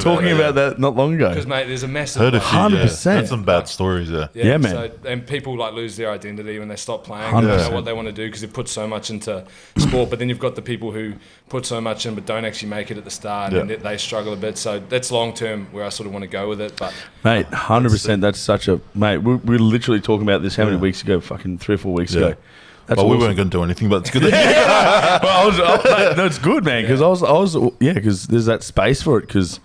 talking about that not long ago. Because mate, there's a massive Heard a few, 100%. Heard some bad stories there. Yeah, man. So, and people like lose their identity when they stop playing. 100%. They don't know what they want to do because they put so much into sport. But then you've got the people who put so much in but don't actually make it at the start, and they struggle a bit. So that's long term where I sort of want to go with it. But Mate, 100%. That's such a mate. We were literally talking about this how many weeks ago? Fucking 3 or 4 weeks ago. That's But we awesome. weren't going to do anything, but it's good. Mate, no, it's good, man. Because I was, because there's that space for it. Because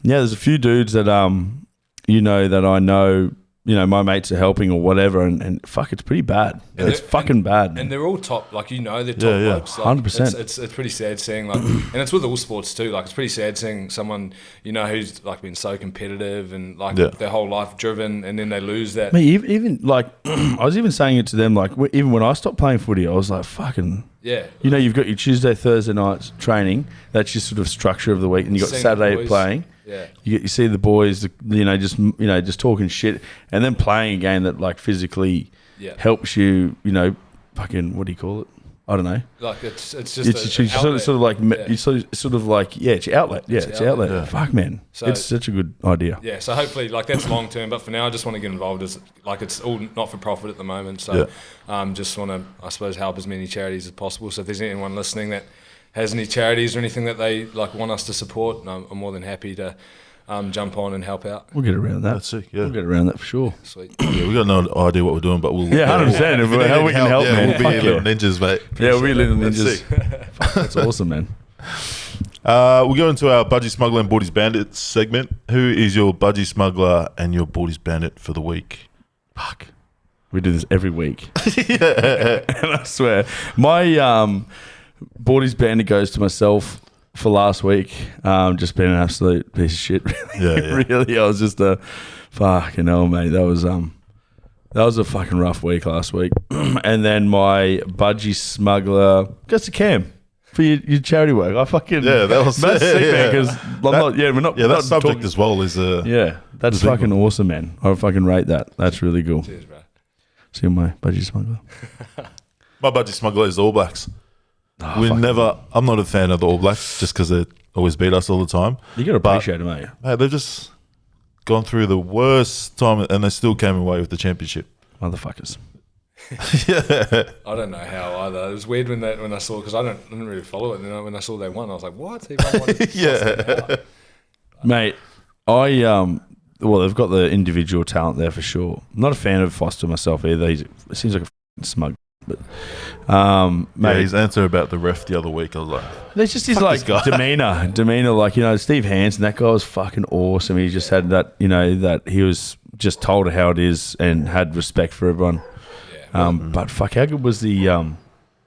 there's a few dudes that that I know. My mates are helping or whatever, and fuck, it's pretty bad. It's fucking bad. And they're all top, like they're top blokes. Like, 100%. It's pretty sad seeing and it's with all sports too. Like it's pretty sad seeing someone who's like been so competitive and like their whole life driven, and then they lose that. Mate, even like I was even saying it to them. Like even when I stopped playing footy, I was like, fucking. Yeah. You've got your Tuesday, Thursday nights training. That's your sort of structure of the week, and you got Seeing Saturday the boys. playing. Yeah. You see the boys, just talking shit, and then playing a game that like physically helps you. Fucking what do you call it? I don't know. Like it's just It's sort of like it's your outlet. Yeah, it's your outlet. Yeah. Fuck, man, So- it's such a good idea. Yeah, so hopefully, like that's long term. But for now, I just want to get involved as like it's all not for profit at the moment. So, just want to, I suppose, help as many charities as possible. So if there's anyone listening that has any charities or anything that they like want us to support, I'm more than happy to jump on and help out. We'll get around that. That's sick, yeah. We'll get around that for sure. Sweet. Yeah, we got no idea what we're doing, but we'll 100%. If how we can help, man. We'll be Fuck little ninjas, mate. Yeah, we're little That's ninjas. sick. Fuck, that's awesome, man. We'll go into our Budgie Smuggler and Boardies Bandit segment. Who is your Budgie Smuggler and your Boardies Bandit for the week? Fuck. We do this every week. And I swear, my Boardies Bandit goes to myself for last week. Just been an absolute piece of shit. Really, really. I was just a fucking hell, mate. That was a fucking rough week last week. And then my Budgie Smuggler goes to Cam for your charity work. I fucking that was that's sick, man. Because we're not. Yeah, that not subject talking- as well is that's fucking awesome, man. I fucking rate that. That's really cool. Cheers, bro. See my Budgie Smuggler. my Budgie Smuggler is the All Blacks. I'm not a fan of the All Blacks just because they always beat us all the time. You got to appreciate them, mate. Hey, they've just gone through the worst time and they still came away with the championship. Motherfuckers. I don't know how either. It was weird when I saw, because I didn't really follow it. And then when I saw they won, I was like, what? They won Mate, well, they've got the individual talent there for sure. I'm not a fan of Foster myself either. He seems like a f***ing smug. But, mate, His answer about the ref the other week, I was like, there's just his Fuck like this guy. demeanor. Like, Steve Hansen, that guy was fucking awesome. He just had that, that he was just told how it is and had respect for everyone. Yeah. But fuck, how good was the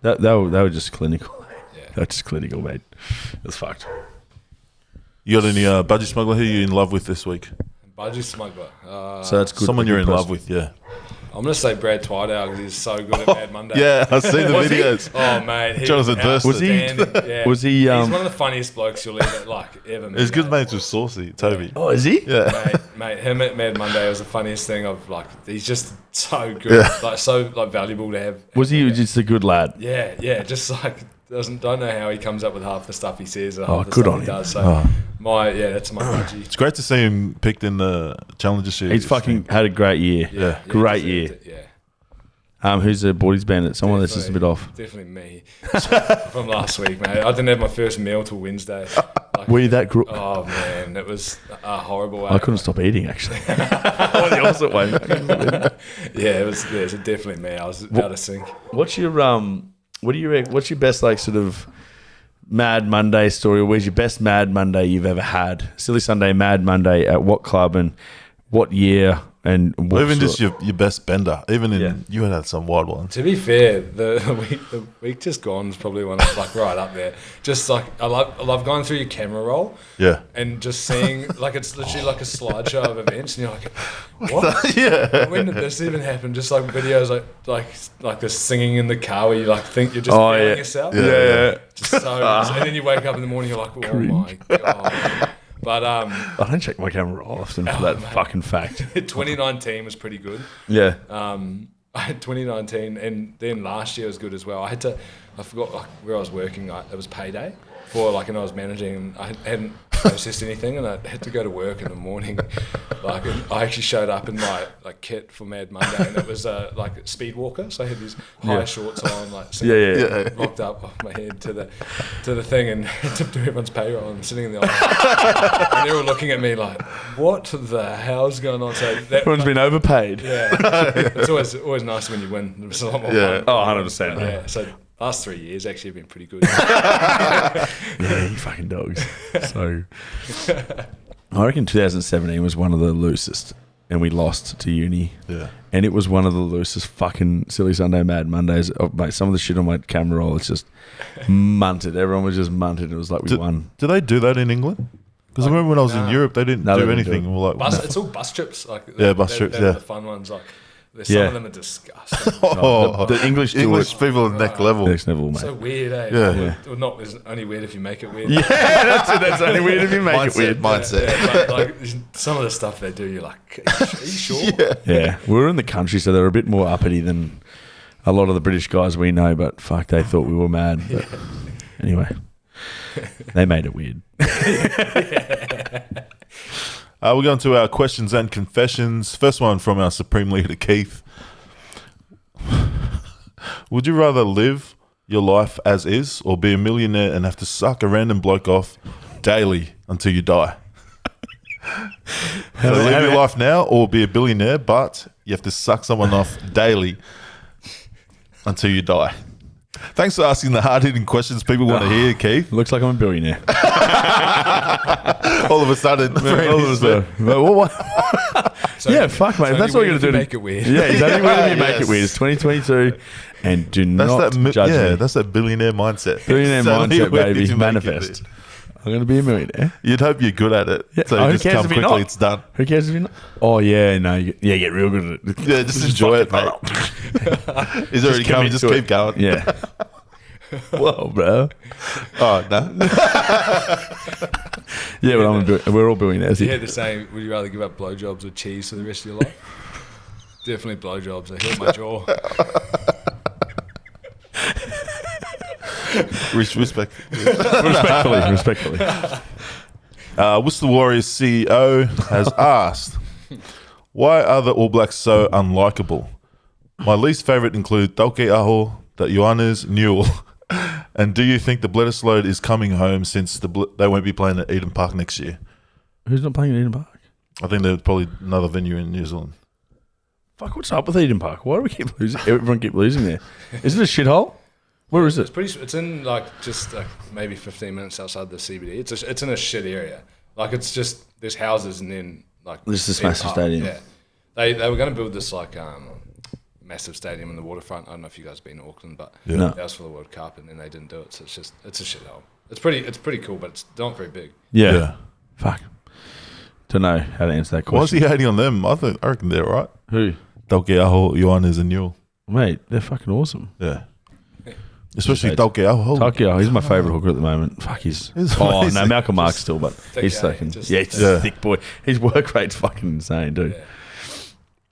they were just clinical. Yeah. They're just clinical, mate. It's fucked. you got any Budgie Smuggler who you in love with this week? Budgie Smuggler. So that's good. Someone a you're good in love person. with, yeah. I'm going to say Brad Twidow because he's so good at Mad Monday. Yeah, I've seen the Was he? videos. Oh, mate. He Jonathan Thurston. Was he? outstanding. Yeah. Was he? He's one of the funniest blokes you'll ever meet. He's good mate. mates with Saucy, Toby. Oh, is he? Yeah. Mate, him at Mad Monday was the funniest thing of he's just so good, so valuable to have. Was he just a good lad? Yeah, just don't know how he comes up with half the stuff he says or Oh, half the good stuff on he him. does. So that's my budgie. It's great to see him picked in the Challenger series. He's fucking had a great year. Yeah. Great he year. deserved it, yeah. Who's the Boardies Bandit? Someone that's just a bit off. Definitely me from last week, mate. I didn't have my first meal till Wednesday. Were you that group? Oh man, it was horrible. I couldn't stop eating actually. I went the opposite way. Yeah, it was definitely me. I was about to sink. What's your What do you reckon? What's your best sort of Mad Monday story? Or where's your best Mad Monday you've ever had? Silly Sunday, Mad Monday at what club and what year? and even just your best bender. Even in you had some wild ones. To be fair, the week just gone is probably one that's like right up there. Just like I love going through your camera roll. Yeah. And just seeing like it's literally like a slideshow of events, and you're like, what? Yeah. When did this even happen? Just like videos like the singing in the car where you like think you're just feeling yourself. Yeah. Just so, and then you wake up in the morning, you're like, oh my god. But I don't check my camera often for that fucking fact. 2019 was pretty good. Yeah. 2019, and then last year was good as well. I forgot like where I was working. It was payday and I was managing, and I hadn't processed anything, and I had to go to work in the morning. Like, I actually showed up in my like kit for Mad Monday, and it was like a speed walker. So I had these high shorts on, like locked up off my head to the thing, and to do everyone's payroll. I'm sitting in the office, and they're all looking at me like, "What the hell's going on?" So everyone's been overpaid. Yeah, it's always nice when you win. It's a lot more fun. Oh, 100%. Yeah, so last 3 years actually have been pretty good. Yeah, you fucking dogs. So, I reckon 2017 was one of the loosest, and we lost to uni. Yeah. And it was one of the loosest fucking Silly Sunday Mad Mondays. Oh, mate, some of the shit on my camera roll, it's just munted. Everyone was just munted. It was like we won. Do they do that in England? Because I remember when I was in Europe, they didn't do anything. We're like, it's all bus trips. Like bus trips. They're the fun ones. Like some of them are disgusting. The English people are next level. Next level, mate. So weird, eh? Yeah. Well, it's only weird if you make it weird. Yeah, that's only weird if you make it weird. Mindset. Yeah, but like some of the stuff they do, you're like, are you sure? Yeah, we were in the country, so they're a bit more uppity than a lot of the British guys we know. But fuck, they thought we were mad. But anyway, they made it weird. We're going to our questions and confessions. First one from our Supreme Leader, Keith. Would you rather live your life as is or be a millionaire and have to suck a random bloke off daily until you die? So live your life now or be a billionaire, but you have to suck someone off daily until you die. Thanks for asking the hard-hitting questions people want to hear, Keith. Looks like I'm a billionaire. All of a sudden. So, yeah, fuck, mate. That's all you're going to do. Make it weird. Yeah, it's only weird if you make it weird. It's 2022, and do not judge me. That's that billionaire mindset. Billionaire mindset, baby. Manifest. I'm going to be a millionaire. You'd hope you're good at it. Yeah. So you just come quickly, it's done. Who cares if you're not? Oh, yeah, no. Get real good at it. Yeah, just enjoy it, mate. He's already coming. Just keep going. Yeah. Whoa, bro. Oh, no. Yeah, but we're all billionaires. Yeah, the same. Would you rather give up blowjobs or cheese for the rest of your life? Definitely blowjobs. They hurt my jaw. Respectfully. Worcester Warriors CEO has asked, why are the All Blacks so unlikable? My least favourite include Tauke Aho, the Ioannis, Newell. And do you think the Bledisloe is coming home since they won't be playing at Eden Park next year? Who's not playing at Eden Park? I think there's probably another venue in New Zealand. Fuck, what's up with Eden Park? Why do we keep losing? Everyone keep losing there. Is it a shithole? Where is it? It's in like just like maybe 15 minutes outside the CBD. It's in a shit area. Like it's just there's houses and then like this is massive stadium. Yeah, they were going to build this like massive stadium in the waterfront. I don't know if you guys have been to Auckland, but that was for the World Cup, and then they didn't do it. So it's a shithole. It's pretty cool, but it's not very big. Yeah. Fuck. Don't know how to answer that question. Why is he hating on them? I reckon they're right. Who? Tauke Aho, Ioannis and Newell. Mate, they're fucking awesome. Yeah. Especially Tauke Aho. Tauke Aho, he's my favourite hooker at the moment. Fuck, he's oh no, Malcolm Mark still, but he's fucking he's a thick boy. His work rate's fucking insane, dude.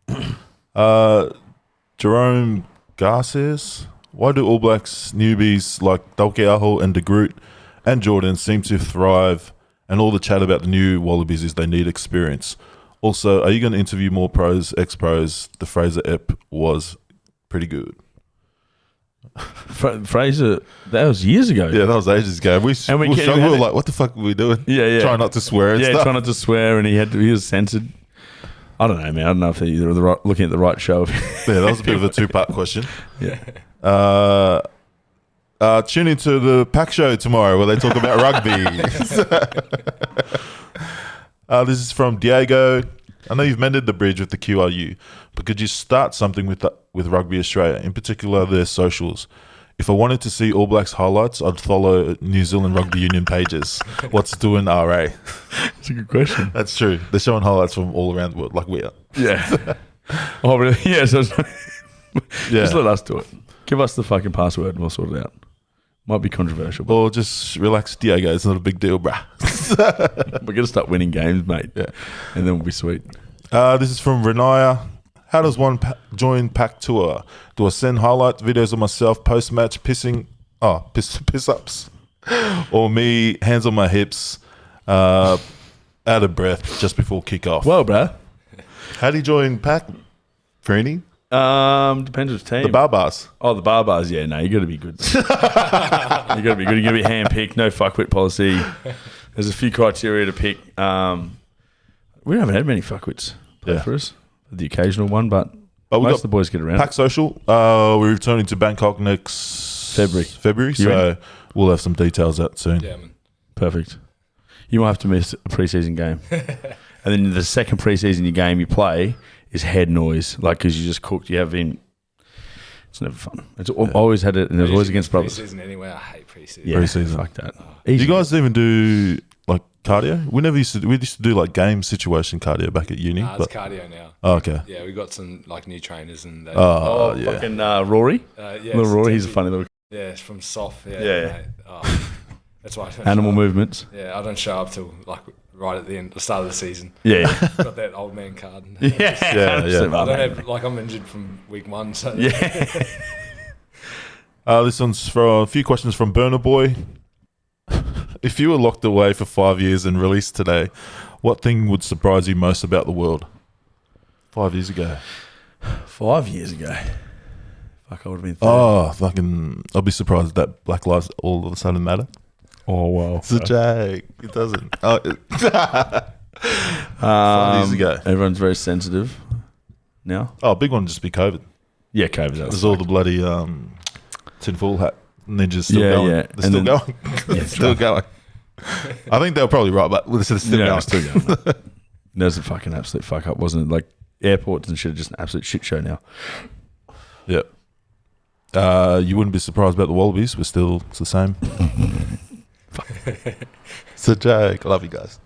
Yeah. Jerome Garces, why do All Blacks newbies like Tauke Aho and De Groot and Jordan seem to thrive, and all the chat about the new Wallabies is they need experience? Also, are you going to interview more pros, ex-pros? The Fraser ep was pretty good. Fraser, that was years ago. Yeah, that was ages ago. We were like, what the fuck were we doing? Yeah. Try not to swear and stuff. Try not to swear, and he was censored. I don't know, man. I don't know if they were looking at the right show. Yeah, that was a bit of a two-part question. Yeah. Tune into the PAC show tomorrow where they talk about rugby. This is from Diego. I know you've mended the bridge with the QRU, but could you start something with Rugby Australia, in particular their socials? If I wanted to see All Blacks highlights, I'd follow New Zealand Rugby Union pages. What's doing RA? That's a good question. That's true. They're showing highlights from all around the world, like we are. Yeah. Oh, really? Yeah. So just let us do it. Give us the fucking password and we'll sort it out. Might be controversial, but Or just relax, Diego. It's not a big deal, bruh. we're going to start winning games, mate. Yeah. And then we'll be sweet. This is from Renaya. How does one join PAC tour? Do I send highlight videos of myself post-match piss-ups? Or me, hands on my hips, out of breath just before kick-off? Well, bro. How do you join PAC, Freeney? Depends which team. The Barbars. Oh, the Barbars. Yeah, no, you got to be good. You got to be good. You got to be hand-picked. No fuckwit policy. There's a few criteria to pick. We haven't had many fuckwits play for us. The occasional one, but most of the boys get around. PAC Social. We're returning to Bangkok next February, so we'll have some details out soon. Yeah, man. Perfect. You won't have to miss a preseason game. And then the second preseason game you play is head noise, like because you just cooked. You have been. It's never fun. It's always had it, and it's always against brothers. Preseason anyway. I hate preseason. Yeah, preseason. Fuck that. Do you guys even do like cardio? We used to do like game situation cardio back at uni. It's cardio now. Oh, okay. Yeah, we got some like new trainers and. They, fucking Rory. Yeah, little Rory. He's a funny little. Yeah, it's from Soft. Yeah. Yeah. Oh, that's why. Animal movements. Yeah, I don't show up till like right at the start of the season. Yeah. Got that old man card. Yeah. Yeah. I don't have like I'm injured from week 1. So Yeah. This one's for a few questions from Burner Boy. If you were locked away for 5 years and released today, what thing would surprise you most about the world? 5 years ago. 5 years ago. Fuck, I would have been 30. Oh, fucking! I'll be surprised that Black Lives all of a sudden matter. Oh, wow. It's a joke. It doesn't. 5 years ago. Everyone's very sensitive now. Oh, big one would just be COVID. Yeah, COVID. There's all the bloody tinfoil hat ninjas still going. Yeah. They're still going. Yeah, Still going. I think they were probably right, but they're still going. Still going. There's a fucking absolute fuck up, wasn't it? Like airports and shit are just an absolute shit show now. Yep. You wouldn't be surprised about the Wallabies. It's the same. It's a joke. I love you guys.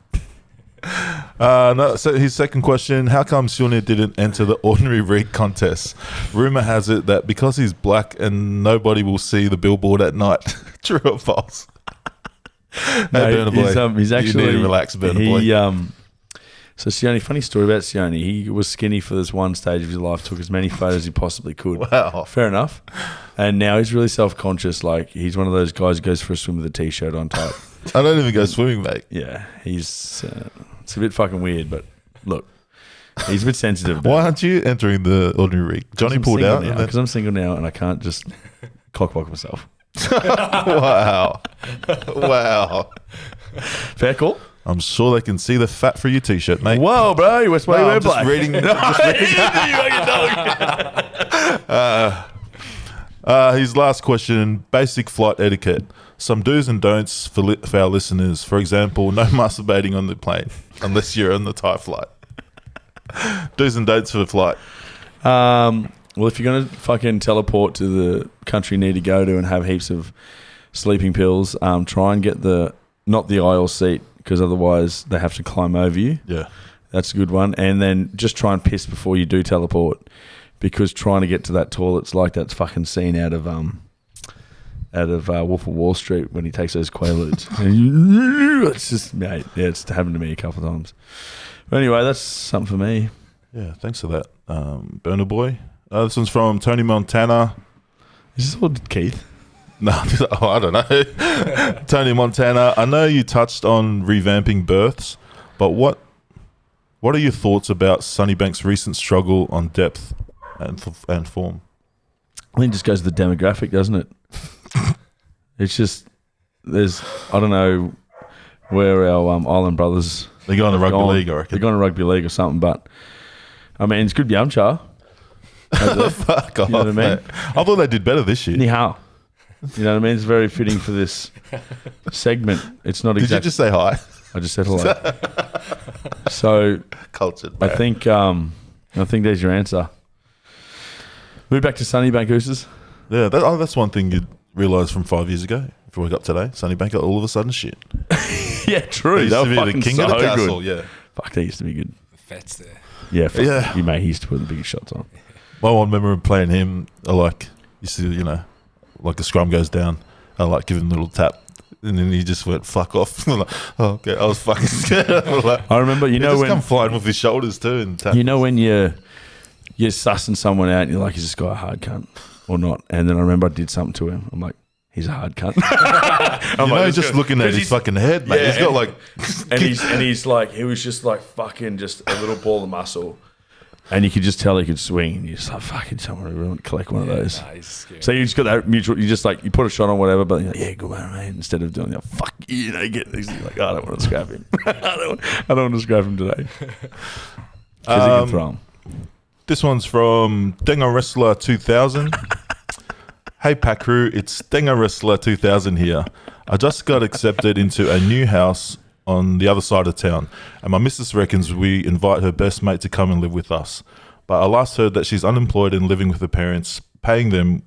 No, so his second question, how come Sione didn't enter the ordinary read contest? Rumour has it that because he's black and nobody will see the billboard at night. True or false? No, Burner Boy, he's actually... You need to relax, Burner Boy. So Sione, funny story about Sione. He was skinny for this one stage of his life, took as many photos as he possibly could. Wow. Fair enough. And now he's really self-conscious. Like, he's one of those guys who goes for a swim with a T-shirt on type. I don't even go swimming, mate. Yeah, he's... it's a bit fucking weird, but look, he's a bit sensitive. Why aren't you entering the ordinary rig? Johnny pulled out. Because I'm single now and I can't just cockblock myself. Wow. Wow. Fair call? I'm sure they can see the fat for your T-shirt, mate. Whoa, bro. What's why you wear black? His last question, basic flight etiquette. Some do's and don'ts for our listeners. For example, no masturbating on the plane unless you're on the Thai flight. Do's and don'ts for the flight. Well, if you're going to fucking teleport to the country you need to go to and have heaps of sleeping pills, try and get not the aisle seat, because otherwise they have to climb over you. Yeah. That's a good one. And then just try and piss before you do teleport, because trying to get to that toilet's like that fucking scene out of Wolf of Wall Street when he takes those Quaaludes. It's just, mate, yeah, it's happened to me a couple of times. But anyway, that's something for me. Yeah, thanks for that, Burner Boy. This one's from Tony Montana. Is this all Keith? No, I don't know. Tony Montana, I know you touched on revamping berths, but what are your thoughts about Sunnybank's recent struggle on depth and form? I think it just goes to the demographic, doesn't it? It's just, I don't know where our Island brothers... They're going to rugby league, I reckon. They're going to rugby league or something, but I mean, it's good Yamcha. Fuck off, you know what I mean? Mate. I thought they did better this year. Ni hao. You know what I mean? It's very fitting for this segment. It's not Did exactly... you just say hi? I just said hello. So Cultured. I think there's your answer. Move back to Sunnybank Oosters. Yeah, that's one thing you'd realise from 5 years ago. If we woke up today, Sunnybank got all of a sudden shit. Yeah, true. They used They to were be the fucking king so of the castle. good. Yeah. Fuck, they used to be good. The fat's there. Yeah, fuck. Yeah. You mate, he used to put the biggest shots on. My one memory of playing him, I like used to, like the scrum goes down, I like give him a little tap, and then he just went fuck off. I'm like, oh, okay, I was fucking scared. Like, I remember, he just come flying with his shoulders too, and tap. You know when you're sussing someone out and you're like, is this guy a hard cunt or not? And then I remember I did something to him. I'm like, he's a hard cunt. Just looking at his fucking head, mate. Yeah, he's got like, he's like, he was just like fucking just a little ball of muscle. And you could just tell he could swing. And you're just like, fucking someone really want to collect one of those. Nah, he's scary. So you just got that mutual, you just like, you put a shot on whatever, but you're like, yeah, good man, mate. Instead of doing that, fuck you, get these. Like, oh, I don't want to scrap him. I don't want to scrap him today. Because he can throw him. this one's from Denga Wrestler 2000. Hey Pack Crew, it's Denga Wrestler 2000 here. I just got accepted into a new house on the other side of town, and my missus reckons we invite her best mate to come and live with us. But I last heard that she's unemployed and living with her parents, paying them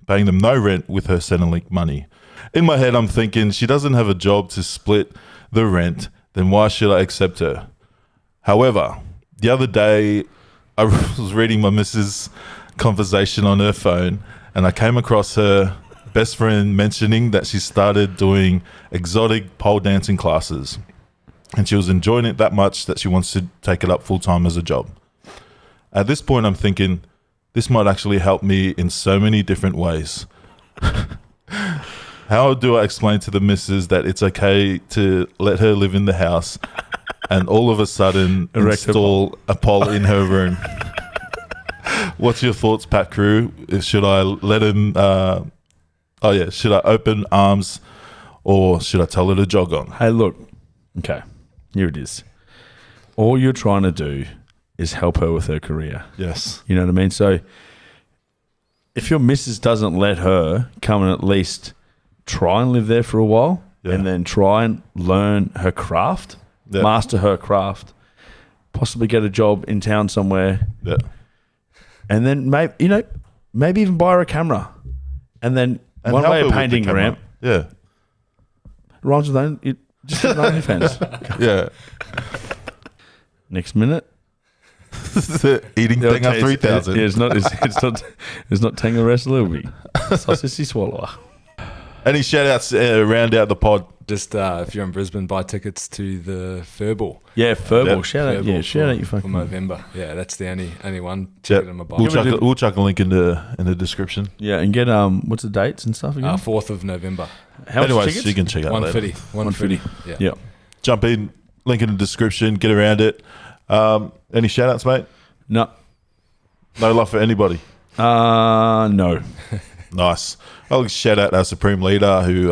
no rent with her Centrelink money. In my head, I'm thinking she doesn't have a job to split the rent, then why should I accept her? However, the other day I was reading my missus' conversation on her phone, and I came across her best friend mentioning that she started doing exotic pole dancing classes, and she was enjoying it that much that she wants to take it up full time as a job. At this point, I'm thinking this might actually help me in so many different ways. How do I explain to the missus that it's okay to let her live in the house and all of a sudden install a pole in her room? What's your thoughts, Pat Crew? Should I let him... should I open arms or should I tell her to jog on? Hey, look. Okay, here it is. All you're trying to do is help her with her career. Yes. You know what I mean? So if your missus doesn't let her come and at least try and live there for a while, and then try and learn her craft, master her craft, possibly get a job in town somewhere, and then maybe even buy her a camera, and then one way of painting a ramp. Yeah. Rhymes with own. Just get an OnlyFans. Yeah. Next minute. Eating Tenga 3000. It's not Tenga Wrestler. It'll be Sausage Swallower. Any shout outs round out the pod? Just if you're in Brisbane, buy tickets to the Furball. Yeah, Furball. Yep. Shout out. Yeah, shout out your for fucking November. Yeah, that's the only one ticket in my buy. We'll chuck a link in the description. Yeah, and get what's the dates and stuff again? 4th of November. How much Anyways, tickets? you can check out later. 150. Yeah. Jump in, link in the description, get around it. Any shout outs, mate? No. No love for anybody? No. Nice. I'll shout out our Supreme Leader who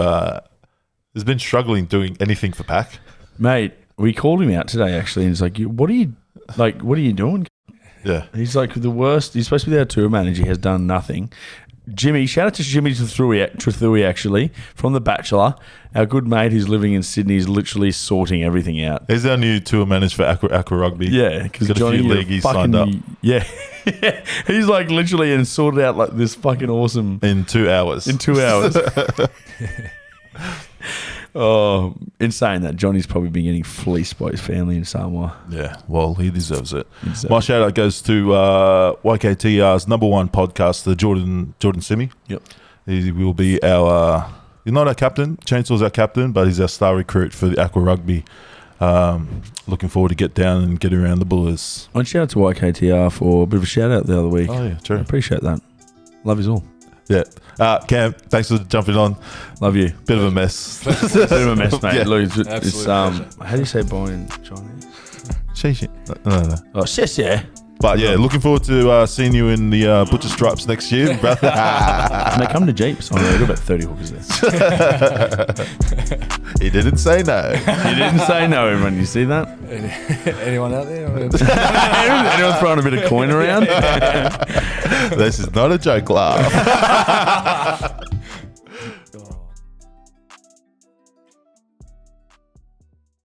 has been struggling doing anything for PAC. Mate, we called him out today actually, and he's like, what are you doing? Yeah. He's like the worst. He's supposed to be our tour manager. He has done nothing. Jimmy, shout out to Jimmy Truthui actually, from The Bachelor. Our good mate who's living in Sydney is literally sorting everything out. He's our new tour manager for Aqua Rugby. Yeah, because got Johnny, a few leagues signed up. Yeah. He's like literally and sorted out like this fucking awesome... In 2 hours. Oh, in saying that, Johnny's probably been getting fleeced by his family in Samoa. Yeah, well, he deserves it. My shout out goes to YKTR's number one podcaster, Jordan Simi. Yep. He will be our, he's not our captain, Chainsaw's our captain, but he's our star recruit for the Aqua Rugby. Looking forward to get down and get around the Bullers. I'd shout out to YKTR for a bit of a shout out the other week. Oh, yeah, true. I appreciate that. Love is all. Yeah. Cam, thanks for jumping on. Love you. Bit of a mess. Bit of a mess, mate. Yeah. Look, it's Absolute how do you say boy in Chinese? No. Oh, sis, yeah. But yeah, looking forward to seeing you in the Butcher Stripes next year, brother. And they come to Jeeps. Oh, no, they've got about 30 hookers there. He didn't say no. You didn't say no, everyone. You see that? Anyone out there? Anyone throwing a bit of coin around? This is not a joke, laugh.